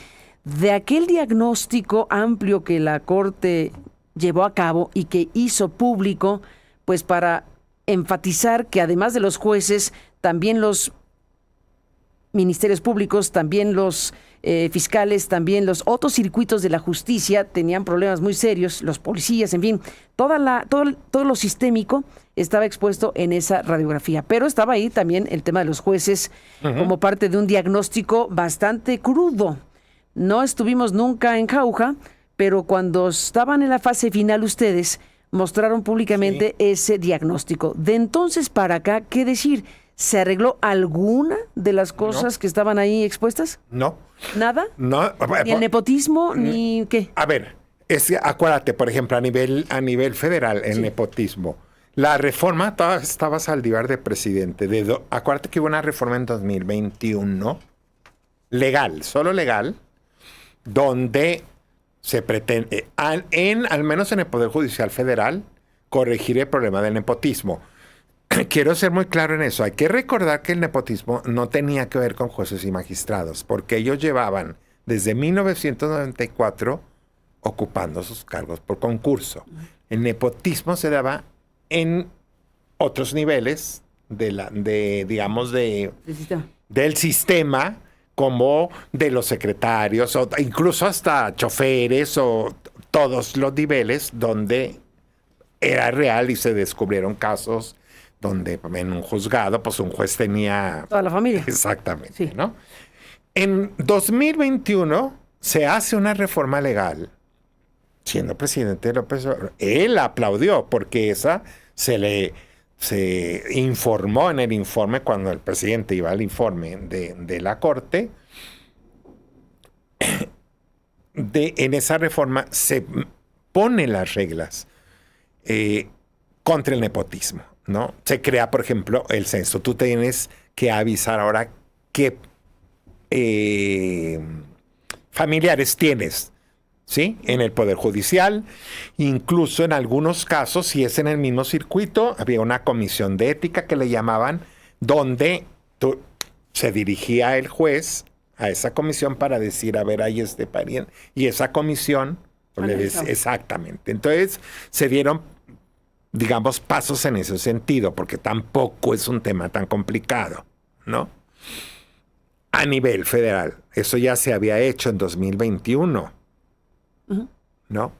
De aquel diagnóstico amplio que la Corte llevó a cabo y que hizo público, pues para enfatizar que además de los jueces, también los ministerios públicos, también los fiscales, también los otros circuitos de la justicia tenían problemas muy serios, los policías, en fin, todo lo sistémico estaba expuesto en esa radiografía. Pero estaba ahí también el tema de los jueces como parte de un diagnóstico bastante crudo. No estuvimos nunca en jauja, pero cuando estaban en la fase final ustedes mostraron públicamente ese diagnóstico. De entonces para acá, ¿qué decir? ¿Se arregló alguna de las cosas que estaban ahí expuestas? No. ¿Nada? No. ¿Ni el nepotismo, ni qué? A ver, acuérdate, por ejemplo, a nivel federal, el nepotismo. La reforma estaba Saldívar de presidente. Acuérdate que hubo una reforma en 2021, legal, solo legal, donde se pretende, al menos en el Poder Judicial Federal, corregir el problema del nepotismo. Quiero ser muy claro en eso. Hay que recordar que el nepotismo no tenía que ver con jueces y magistrados, porque ellos llevaban desde 1994 ocupando sus cargos por concurso. El nepotismo se daba en otros niveles del sistema, como de los secretarios, o incluso hasta choferes, o todos los niveles donde era real y se descubrieron casos donde en un juzgado, pues un juez tenía... Toda la familia. Exactamente, sí. ¿no? En 2021 se hace una reforma legal, siendo presidente López Obrador. Él aplaudió, porque esa se informó en el informe, cuando el presidente iba al informe de la Corte, en esa reforma se ponen las reglas contra el nepotismo, ¿no? Se crea, por ejemplo, el censo. Tú tienes que avisar ahora qué familiares tienes, ¿sí? En el Poder Judicial. Incluso en algunos casos, si es en el mismo circuito, había una comisión de ética que le llamaban, donde se dirigía el juez a esa comisión para decir, a ver, ahí este pariente. Y esa comisión, exactamente. Entonces, se dieron, digamos, pasos en ese sentido, porque tampoco es un tema tan complicado, ¿no? A nivel federal. Eso ya se había hecho en 2021. ¿No?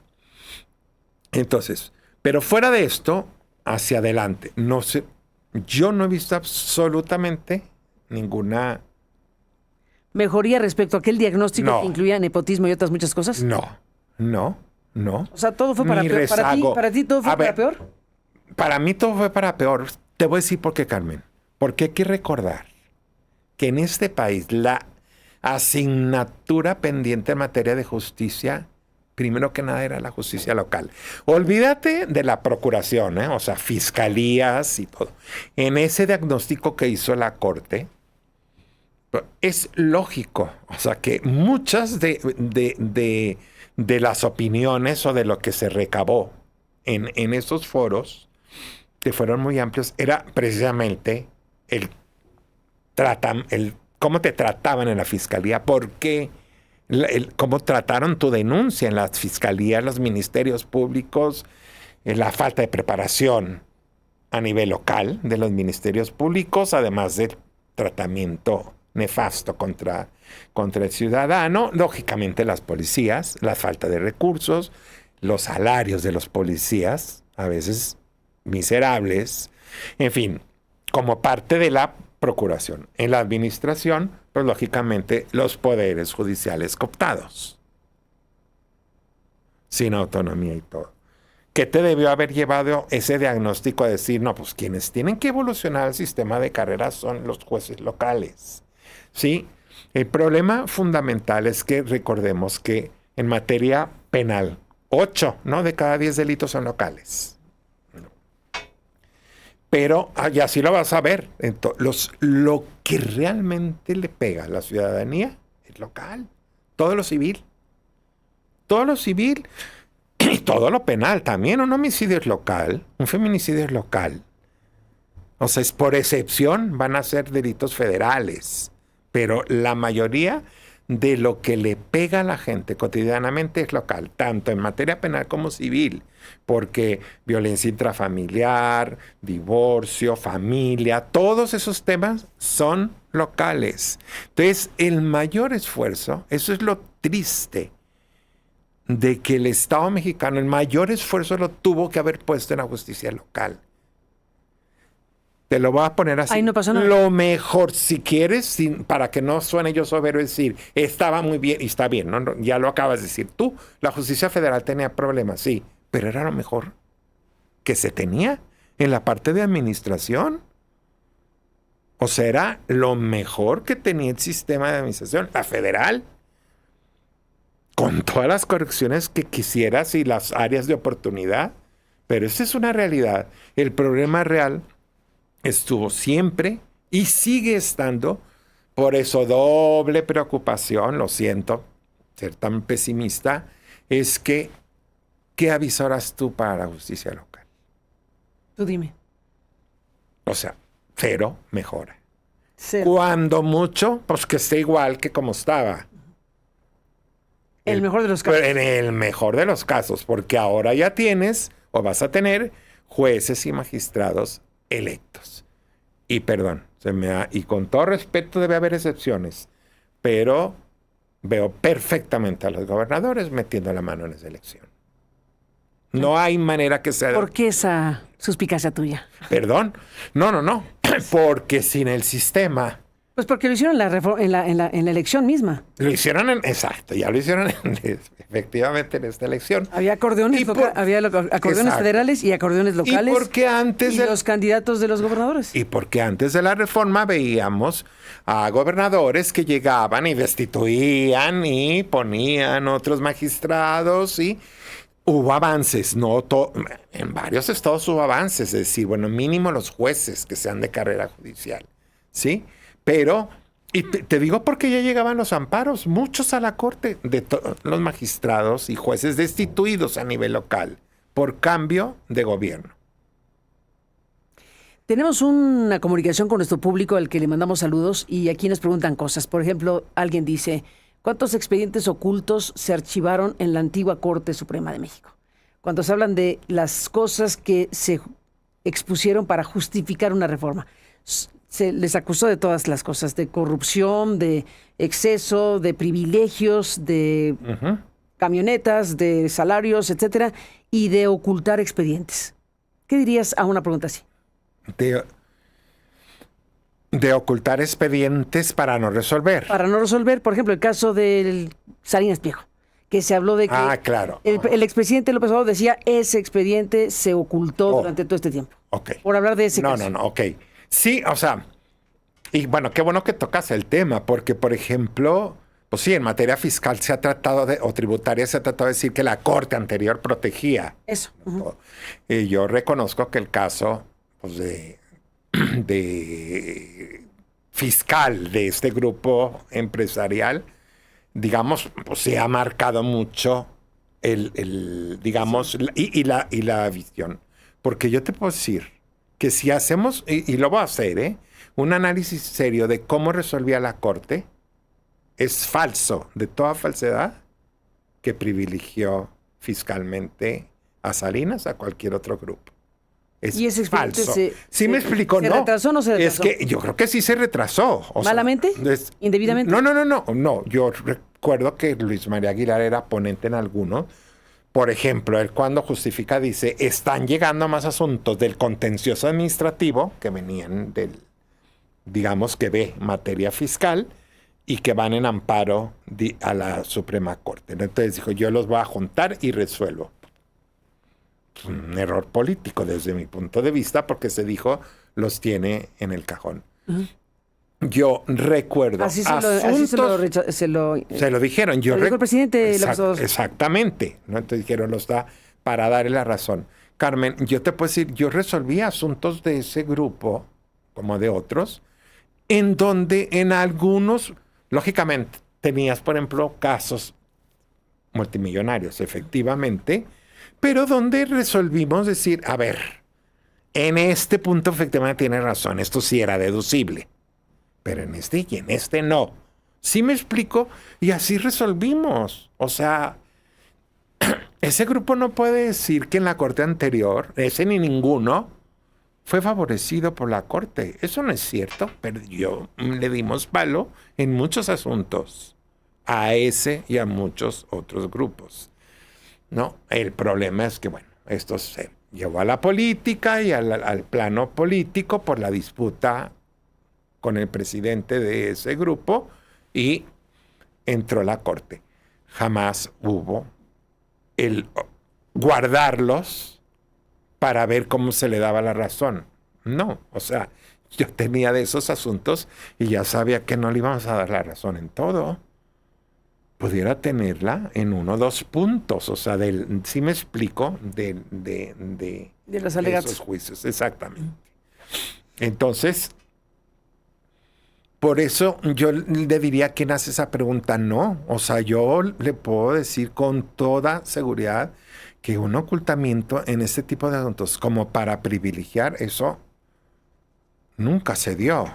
Entonces, pero fuera de esto, hacia adelante, yo no he visto absolutamente ninguna mejoría respecto a aquel diagnóstico que incluía nepotismo y otras muchas cosas. No. O sea, todo fue para peor. ¿Para ti todo fue para peor? Para mí todo fue para peor. Te voy a decir por qué, Carmen. Porque hay que recordar que en este país la asignatura pendiente en materia de justicia, primero que nada, era la justicia local. Olvídate de la procuración, o sea, fiscalías y todo. En ese diagnóstico que hizo la Corte, es lógico, o sea, que muchas de las opiniones o de lo que se recabó en esos foros, que fueron muy amplios, era precisamente el cómo te trataban en la fiscalía, por qué, cómo trataron tu denuncia en las fiscalías, los ministerios públicos, la falta de preparación a nivel local de los ministerios públicos, además del tratamiento nefasto contra el ciudadano, lógicamente las policías, la falta de recursos, los salarios de los policías, a veces miserables, en fin, como parte de la procuración. En la administración, pues lógicamente los poderes judiciales cooptados, sin autonomía y todo. ¿Qué te debió haber llevado ese diagnóstico a decir, no, pues quienes tienen que evolucionar el sistema de carreras son los jueces locales? Sí, el problema fundamental es que recordemos que en materia penal, 8, ¿no?, de cada 10 delitos son locales. Pero, y así lo vas a ver, lo que realmente le pega a la ciudadanía es local, todo lo civil. Todo lo civil y todo lo penal también. Un homicidio es local, un feminicidio es local. O sea, es por excepción van a ser delitos federales, pero la mayoría de lo que le pega a la gente cotidianamente es local, tanto en materia penal como civil, porque violencia intrafamiliar, divorcio, familia, todos esos temas son locales. Entonces, el mayor esfuerzo, eso es lo triste, de que el Estado mexicano, el mayor esfuerzo lo tuvo que haber puesto en la justicia local. Te lo voy a poner así. Ahí no pasó nada. Lo mejor, si quieres, para que no suene yo soberbio, decir, estaba muy bien, y está bien, ¿no? Ya lo acabas de decir tú. La justicia federal tenía problemas, sí, pero era lo mejor que se tenía en la parte de administración. O sea, era lo mejor que tenía el sistema de administración, la federal, con todas las correcciones que quisieras y las áreas de oportunidad. Pero esa es una realidad. El problema real estuvo siempre y sigue estando. Por eso doble preocupación, lo siento, ser tan pesimista, es que, ¿qué avisoras tú para la justicia local? Tú dime. O sea, cero mejora. Cero. Cuando mucho, pues que esté igual que como estaba. El mejor de los casos. En el mejor de los casos, porque ahora ya tienes o vas a tener jueces y magistrados electos. Y perdón, y con todo respeto debe haber excepciones, pero veo perfectamente a los gobernadores metiendo la mano en esa elección. No hay manera que sea... ¿Por qué esa suspicacia tuya? Perdón. No. Porque sin el sistema... Pues porque lo hicieron en la elección misma. Lo hicieron exacto, ya lo hicieron efectivamente en esta elección. Había acordeones, acordeones federales y acordeones locales. Y porque antes de los candidatos de los gobernadores. Y porque antes de la reforma veíamos a gobernadores que llegaban y destituían y ponían otros magistrados y hubo avances, en varios estados hubo avances, es decir, bueno, mínimo los jueces que sean de carrera judicial, ¿sí? Pero, y te digo porque ya llegaban los amparos, muchos a la corte, de los magistrados y jueces destituidos a nivel local por cambio de gobierno. Tenemos una comunicación con nuestro público al que le mandamos saludos y aquí nos preguntan cosas. Por ejemplo, alguien dice, ¿cuántos expedientes ocultos se archivaron en la antigua Corte Suprema de México? Cuando se hablan de las cosas que se expusieron para justificar una reforma. Se les acusó de todas las cosas, de corrupción, de exceso, de privilegios, de camionetas, de salarios, etcétera, y de ocultar expedientes. ¿Qué dirías a una pregunta así? De ocultar expedientes para no resolver. Para no resolver, por ejemplo, el caso del Salinas Pliego, que se habló de que claro. el expresidente López Obrador decía ese expediente se ocultó durante todo este tiempo. Ok. Por hablar de ese caso. No, ok. Sí, o sea, Y bueno, qué bueno que tocas el tema, porque, por ejemplo, pues sí, en materia fiscal se ha tratado o tributaria se ha tratado de decir que la corte anterior protegía. Eso. Ujú. Y yo reconozco que el caso pues, de fiscal de este grupo empresarial, digamos, pues se ha marcado mucho digamos, y la visión. Porque yo te puedo decir que si hacemos, y lo voy a hacer, un análisis serio de cómo resolvía la Corte, es falso, de toda falsedad, que privilegió fiscalmente a Salinas, a cualquier otro grupo. Es ¿Y ese expediente falso. ¿Sí me explico? ¿Se No. retrasó o no se retrasó? Es que yo creo que sí se retrasó. O sea, ¿Malamente? ¿Indebidamente? No. Yo recuerdo que Luis María Aguilar era ponente en algunos. Por ejemplo, él cuando justifica dice, están llegando más asuntos del contencioso administrativo que venían del, digamos que de materia fiscal y que van en amparo a la Suprema Corte. Entonces dijo, yo los voy a juntar y resuelvo. Un error político desde mi punto de vista porque se dijo, los tiene en el cajón. Uh-huh. Yo recuerdo así asuntos, se lo dijeron. Yo lo dijo el presidente exactamente. ¿No? Entonces dijeron, lo está para darle la razón. Carmen, yo te puedo decir, yo resolví asuntos de ese grupo, como de otros, en donde en algunos, lógicamente, tenías, por ejemplo, casos multimillonarios, efectivamente, pero donde resolvimos decir, a ver, en este punto efectivamente tiene razón, esto sí era deducible, pero en este y en este no. ¿Sí me explico? Y así resolvimos. O sea, ese grupo no puede decir que en la corte anterior, ese ni ninguno, fue favorecido por la corte. Eso no es cierto, pero le dimos palo en muchos asuntos a ese y a muchos otros grupos. ¿No? El problema es que, bueno, esto se llevó a la política y al plano político por la disputa con el presidente de ese grupo y entró la corte. Jamás hubo el guardarlos para ver cómo se le daba la razón. No, o sea, yo tenía de esos asuntos y ya sabía que no le íbamos a dar la razón en todo. Pudiera tenerla en 1 o 2 puntos, o sea, si me explico, de los alegatos. Esos juicios, exactamente. Entonces, por eso yo le diría a quien hace esa pregunta, no. O sea, yo le puedo decir con toda seguridad que un ocultamiento en este tipo de asuntos, como para privilegiar, eso nunca se dio.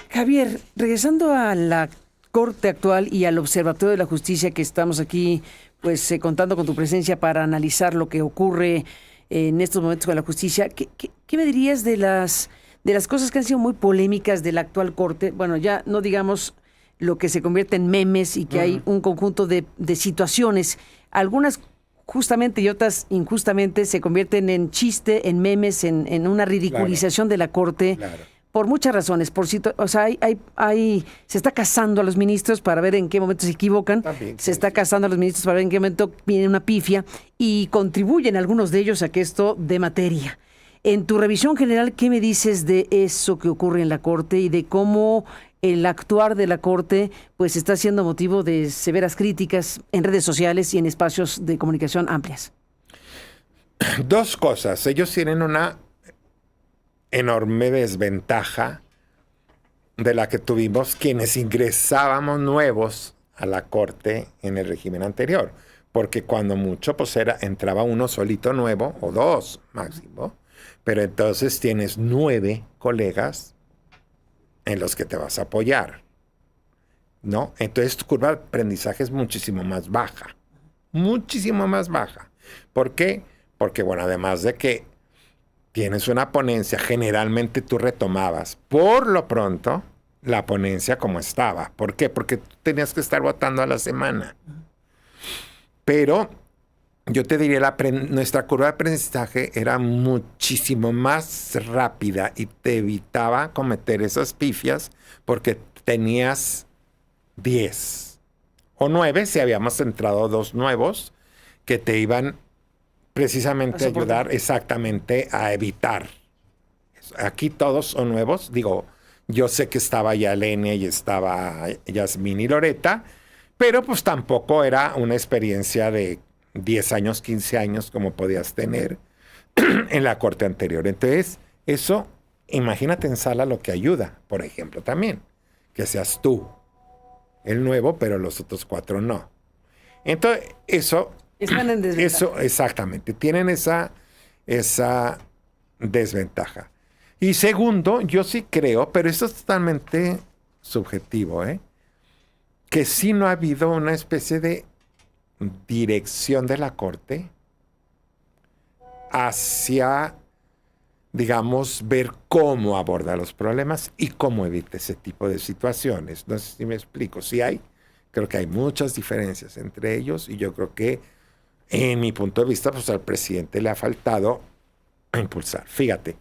Javier, regresando a la Corte actual y al Observatorio de la Justicia que estamos aquí, pues contando con tu presencia para analizar lo que ocurre en estos momentos con la justicia, ¿qué me dirías de las cosas que han sido muy polémicas de la actual Corte? Bueno, ya no digamos lo que se convierte en memes y que hay un conjunto de situaciones, algunas justamente y otras injustamente se convierten en chiste, en memes, en una ridiculización de la Corte. Claro. Por muchas razones, o sea, se está cazando a los ministros para ver en qué momento se equivocan, se está cazando a los ministros para ver en qué momento viene una pifia y contribuyen algunos de ellos a que esto dé materia. En tu revisión general, ¿qué me dices de eso que ocurre en la Corte y de cómo el actuar de la Corte pues está siendo motivo de severas críticas en redes sociales y en espacios de comunicación amplias? 2 cosas. Ellos tienen una enorme desventaja de la que tuvimos quienes ingresábamos nuevos a la Corte en el régimen anterior, porque cuando mucho pues entraba uno solito nuevo o 2 máximo, pero entonces tienes 9 colegas en los que te vas a apoyar, ¿no? Entonces tu curva de aprendizaje es muchísimo más baja. ¿Por qué? Porque, bueno, además de que tienes una ponencia, generalmente tú retomabas, por lo pronto, la ponencia como estaba. ¿Por qué? Porque tú tenías que estar votando a la semana. Pero yo te diría, nuestra curva de aprendizaje era muchísimo más rápida y te evitaba cometer esas pifias porque tenías 10 o 9, si habíamos entrado 2 nuevos, que te iban precisamente ayudar exactamente a evitar. Aquí todos son nuevos, digo, Yo sé que estaba ya Lenia y estaba Yasmín y Loreta, pero pues tampoco era una experiencia de 10 años, 15 años como podías tener en la corte anterior. Entonces, eso, imagínate en sala lo que ayuda, por ejemplo, también, que seas tú el nuevo, pero los otros 4 no. Entonces, eso... Están en desventaja. Eso, exactamente, tienen esa desventaja. Y segundo, yo sí creo, pero eso es totalmente subjetivo, que sí no ha habido una especie de dirección de la Corte hacia, digamos, ver cómo aborda los problemas y cómo evita ese tipo de situaciones. No sé si me explico. Sí creo que hay muchas diferencias entre ellos y yo creo que, en mi punto de vista, pues al presidente le ha faltado impulsar. Fíjate,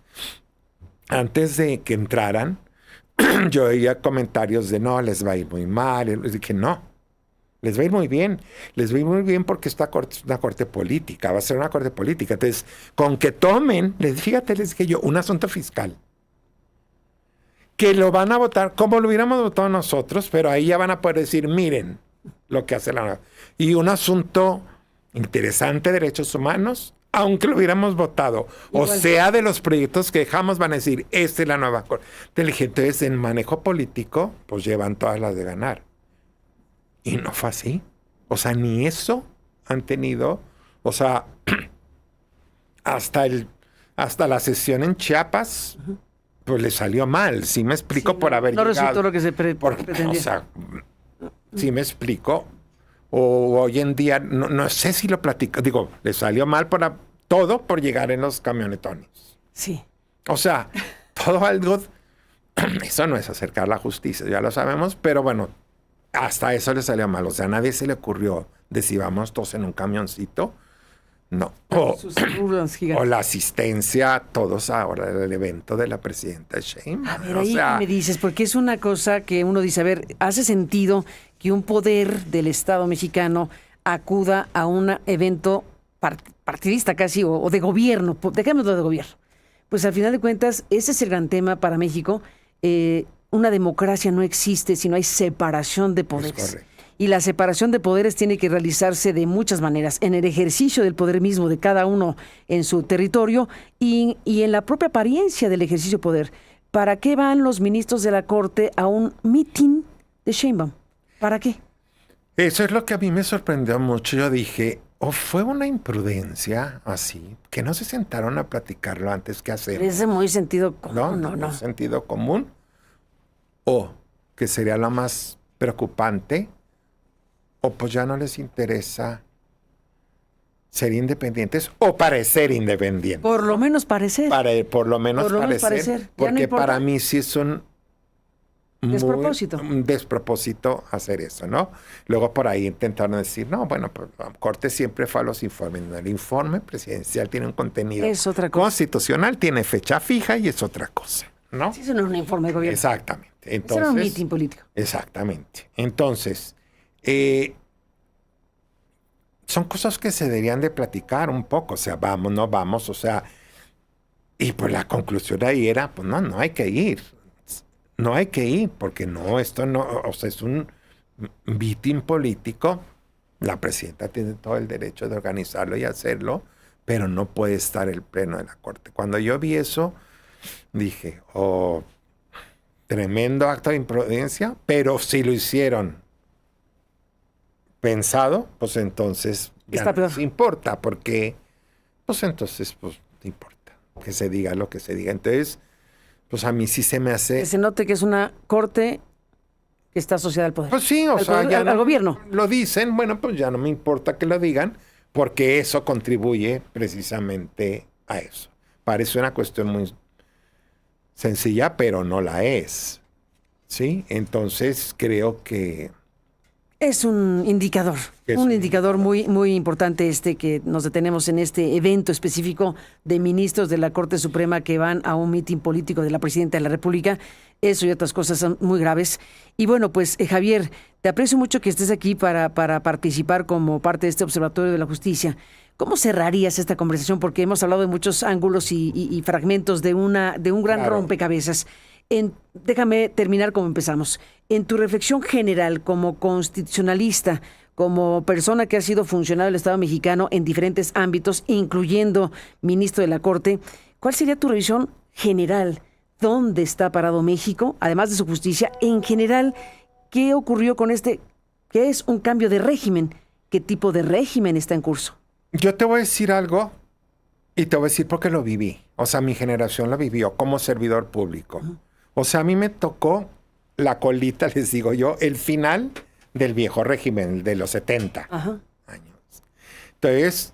antes de que entraran, yo oía comentarios de no, les va a ir muy mal. Les dije, no, les va a ir muy bien. Les va a ir muy bien porque esta corte es una corte política, va a ser una corte política. Entonces, con que tomen, fíjate, les dije yo, un asunto fiscal, que lo van a votar como lo hubiéramos votado nosotros, pero ahí ya van a poder decir, miren lo que hace la... Y un asunto interesante, derechos humanos, aunque lo hubiéramos votado. Igual. O sea, de los proyectos que dejamos, van a decir, esta es la nueva corte. Entonces, en manejo político, pues llevan todas las de ganar. Y no fue así. O sea, ni eso han tenido. O sea, hasta la sesión en Chiapas, pues le salió mal. Sí me explico, sí, por haber no llegado. No resultó lo que se pretendía. O sea, sí me explico. O hoy en día, no sé si lo platico, digo, le salió mal todo por llegar en los camionetones. Sí. O sea, todo algo, eso no es acercar la justicia, ya lo sabemos, pero bueno, hasta eso le salió mal. O sea, a nadie se le ocurrió decir, vamos todos en un camioncito. No. O la asistencia, todos ahora, el evento de la presidenta Sheinbaum. A ver, ahí me dices, porque es una cosa que uno dice, a ver, ¿hace sentido que un poder del Estado mexicano acuda a un evento partidista casi, o de gobierno? Dejémoslo de gobierno. Pues al final de cuentas, ese es el gran tema para México. Una democracia no existe si no hay separación de poderes. Es correcto. Y la separación de poderes tiene que realizarse de muchas maneras, en el ejercicio del poder mismo de cada uno en su territorio y en la propia apariencia del ejercicio de poder. ¿Para qué van los ministros de la Corte a un meeting de Sheinbaum? ¿Para qué? Eso es lo que a mí me sorprendió mucho. Yo dije, fue una imprudencia así, que no se sentaron a platicarlo antes que hacer. Es de muy sentido común, ¿no? Sentido común. O, que sería lo más preocupante, o pues ya no les interesa ser independientes o parecer independientes. Por lo menos parecer. Por lo menos parecer. Porque no para mí sí es un despropósito hacer eso, ¿no? Luego por ahí intentaron decir, no, bueno, pues la Corte siempre fue a los informes. El informe presidencial tiene un contenido constitucional, tiene fecha fija y es otra cosa, ¿no? Sí, eso no es un informe de gobierno. Exactamente. Entonces, eso era un mitin político. Exactamente. Entonces, son cosas que se deberían de platicar un poco, o sea, vamos, no vamos, o sea, y pues la conclusión ahí era, pues no hay que ir, porque no, esto no, o sea, es un mitin político, la presidenta tiene todo el derecho de organizarlo y hacerlo, pero no puede estar el pleno de la Corte. Cuando yo vi eso, dije, tremendo acto de imprudencia, pero si lo hicieron pensado, pues entonces ya no les importa, porque pues entonces pues no importa que se diga lo que se diga. Entonces, pues a mí sí se me hace... Que se note que es una corte que está asociada al poder. Pues sí, o sea, ya al gobierno. Lo dicen, bueno, pues ya no me importa que lo digan, porque eso contribuye precisamente a eso. Parece una cuestión muy sencilla, pero no la es. ¿Sí? Entonces creo que... Es un indicador, indicador muy, muy importante que nos detenemos en este evento específico de ministros de la Corte Suprema que van a un mitin político de la Presidenta de la República. Eso y otras cosas son muy graves. Y bueno, pues Javier, te aprecio mucho que estés aquí para participar como parte de este Observatorio de la Justicia. ¿Cómo cerrarías esta conversación? Porque hemos hablado de muchos ángulos y fragmentos de un gran rompecabezas. Déjame terminar como empezamos. En tu reflexión general, como constitucionalista, como persona que ha sido funcionario del Estado mexicano en diferentes ámbitos, incluyendo ministro de la Corte, ¿cuál sería tu revisión general? ¿Dónde está parado México, además de su justicia? En general, ¿qué ocurrió con qué es un cambio de régimen? ¿Qué tipo de régimen está en curso? Yo te voy a decir algo y te voy a decir porque lo viví. O sea, mi generación lo vivió como servidor público. O sea, a mí me tocó la colita, les digo yo, el final del viejo régimen, de los 70 años. Entonces,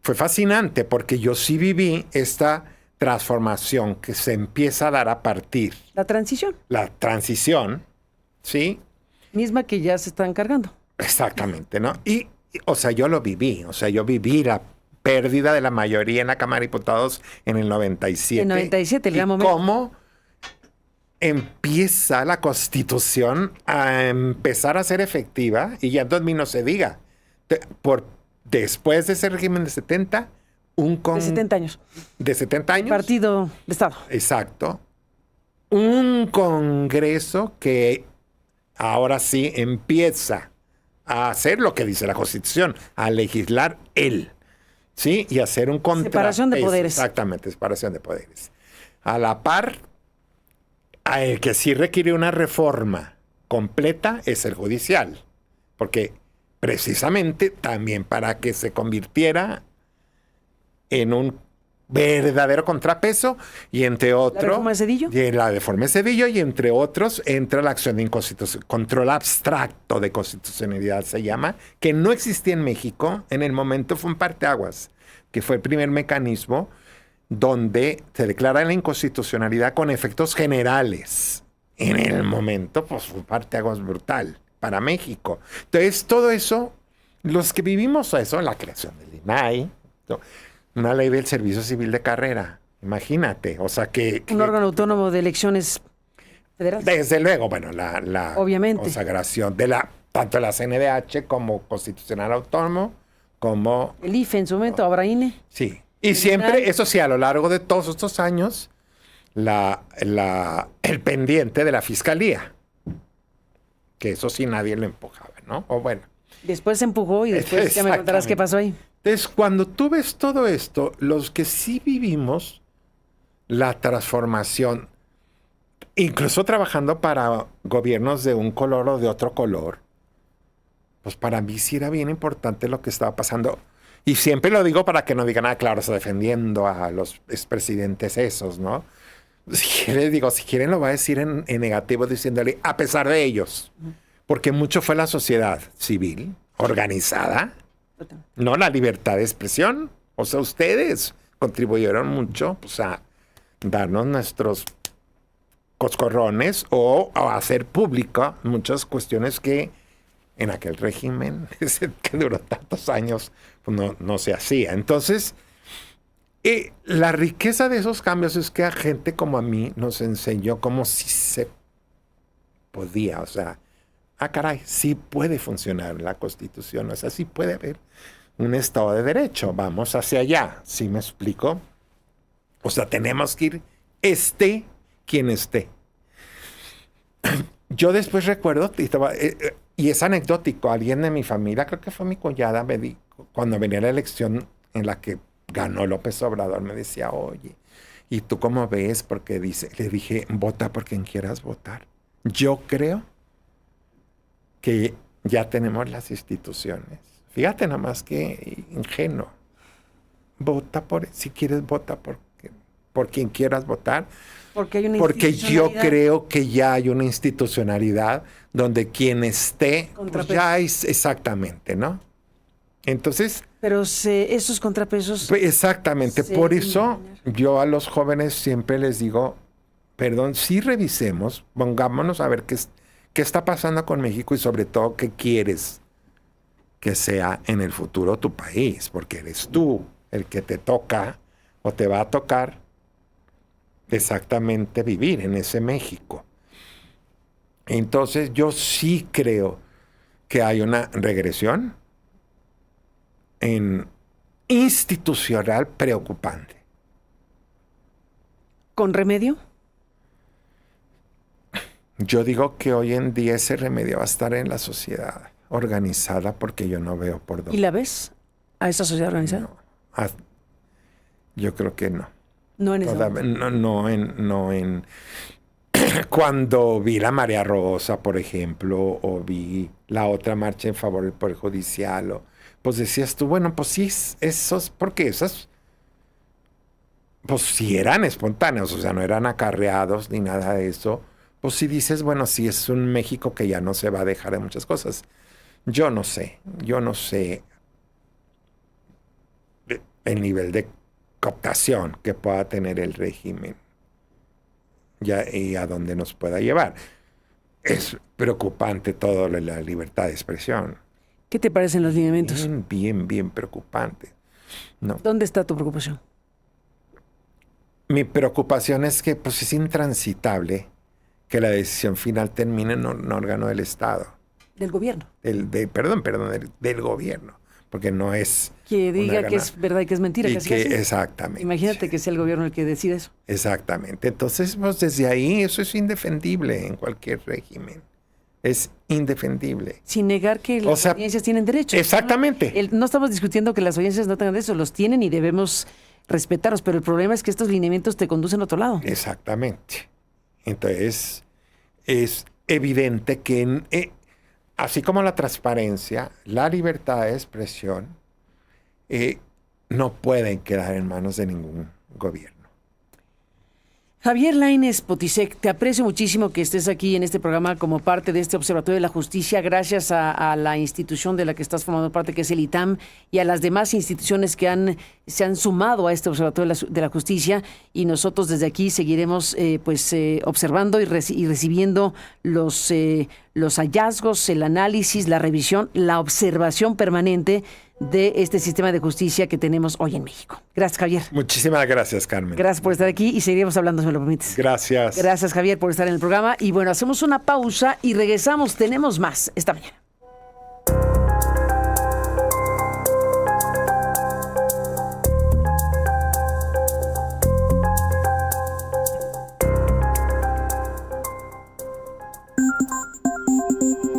fue fascinante porque yo sí viví esta transformación que se empieza a dar a partir. La transición. La transición, ¿sí? Misma que ya se está encargando. Exactamente, ¿no? O sea, yo lo viví. O sea, yo viví la pérdida de la mayoría en la Cámara de Diputados en el 97. En 97, el gran momento. ¿Cómo empieza la Constitución a empezar a ser efectiva? Y ya en 2000 no se diga. Después de ese régimen de 70, de 70 años. De 70 años. Partido de Estado. Exacto. Un Congreso que ahora sí empieza a hacer lo que dice la Constitución, a legislar él, ¿sí? Y hacer un contrapeso. Separación de poderes. Exactamente, separación de poderes. A la par, el que sí requiere una reforma completa es el judicial, porque precisamente también para que se convirtiera en un verdadero contrapeso, y entre otros... ¿La reforma de Zedillo? La reforma de Zedillo, y entre otros entra la acción de inconstitución, control abstracto de constitucionalidad se llama, que no existía en México. En el momento fue un parteaguas, que fue el primer mecanismo donde se declara la inconstitucionalidad con efectos generales. En el momento, pues fue un parteaguas brutal para México. Entonces, todo eso, los que vivimos eso, la creación del INAI, una ley del servicio civil de carrera, imagínate, o sea que... Un órgano autónomo de elecciones federales. Desde luego, bueno, la obviamente consagración de tanto la CNDH como constitucional autónomo, como... El IFE en su momento, ahora INE. Sí, y siempre, eso sí, a lo largo de todos estos años, el pendiente de la fiscalía, que eso sí nadie lo empujaba, ¿no? O bueno. Después se empujó y después ya me contarás qué pasó ahí. Entonces, cuando tú ves todo esto, los que sí vivimos la transformación, incluso trabajando para gobiernos de un color o de otro color, pues para mí sí era bien importante lo que estaba pasando. Y siempre lo digo para que no digan, claro, está defendiendo a los expresidentes esos, ¿no? Si quieren lo va a decir en negativo, diciéndole, a pesar de ellos. Porque mucho fue la sociedad civil organizada, no la libertad de expresión. O sea, ustedes contribuyeron mucho, pues, a darnos nuestros coscorrones o a hacer pública muchas cuestiones que en aquel régimen que duró tantos años pues no se hacía. Entonces, la riqueza de esos cambios es que a gente como a mí nos enseñó cómo sí se podía, o sea, caray, sí puede funcionar la Constitución, o sea, sí puede haber un Estado de Derecho, vamos hacia allá, ¿sí me explico? O sea, tenemos que ir quien esté. Yo después recuerdo, y es anecdótico, alguien de mi familia, creo que fue mi cuñada, me dijo, cuando venía la elección en la que ganó López Obrador, me decía, oye, ¿y tú cómo ves? Porque le dije, vota por quien quieras votar. Yo creo que ya tenemos las instituciones. Fíjate nada más que ingenuo. Si quieres, vota por quien quieras votar. Porque yo creo que ya hay una institucionalidad donde quien esté, pues ya es exactamente, ¿no? Entonces... Pero esos contrapesos... Exactamente, por eso yo a los jóvenes siempre les digo, perdón, sí revisemos, pongámonos a ver qué está pasando con México y sobre todo qué quieres que sea en el futuro tu país, porque eres tú el que te toca o te va a tocar exactamente vivir en ese México. Entonces yo sí creo que hay una regresión institucional preocupante. ¿Con remedio? Yo digo que hoy en día ese remedio va a estar en la sociedad organizada porque yo no veo por dónde. ¿Y la ves a esa sociedad organizada? No. Yo creo que no. No en ese Todavía- momento. no en cuando vi la Marea Rosa, por ejemplo, o vi la otra marcha en favor del Poder Judicial, pues decías tú, bueno, pues sí, esos, porque esas, pues sí eran espontáneos, o sea, no eran acarreados ni nada de eso. Pues sí dices, bueno, sí es un México que ya no se va a dejar de muchas cosas. Yo no sé el nivel de cooptación que pueda tener el régimen y a dónde nos pueda llevar. Es preocupante todo lo de la libertad de expresión. ¿Qué te parecen los lineamientos? Bien preocupante. No. ¿Dónde está tu preocupación? Mi preocupación es que pues, es intransitable que la decisión final termine en un órgano del Estado. Del gobierno. Del gobierno. Porque no es... Que diga una que es verdad y que es mentira. y Que así que, es. exactamente. Imagínate que sea el gobierno el que decide eso. Exactamente. Entonces, pues desde ahí eso es indefendible en cualquier régimen. Es indefendible. Sin negar que las audiencias tienen derechos. Exactamente. No estamos discutiendo que las audiencias no tengan derechos, los tienen y debemos respetarlos, pero el problema es que estos lineamientos te conducen a otro lado. Exactamente. Entonces, es evidente que así como la transparencia, la libertad de expresión no pueden quedar en manos de ningún gobierno. Javier Lainez Potisek, te aprecio muchísimo que estés aquí en este programa como parte de este Observatorio de la Justicia, gracias a la institución de la que estás formando parte, que es el ITAM, y a las demás instituciones que se han sumado a este Observatorio de la Justicia, y nosotros desde aquí seguiremos observando y recibiendo los hallazgos, el análisis, la revisión, la observación permanente de este sistema de justicia que tenemos hoy en México. Gracias, Javier. Muchísimas gracias, Carmen. Gracias por estar aquí y seguiremos hablando, si me lo permites. Gracias. Gracias, Javier, por estar en el programa. Y bueno, hacemos una pausa y regresamos. Tenemos más esta mañana.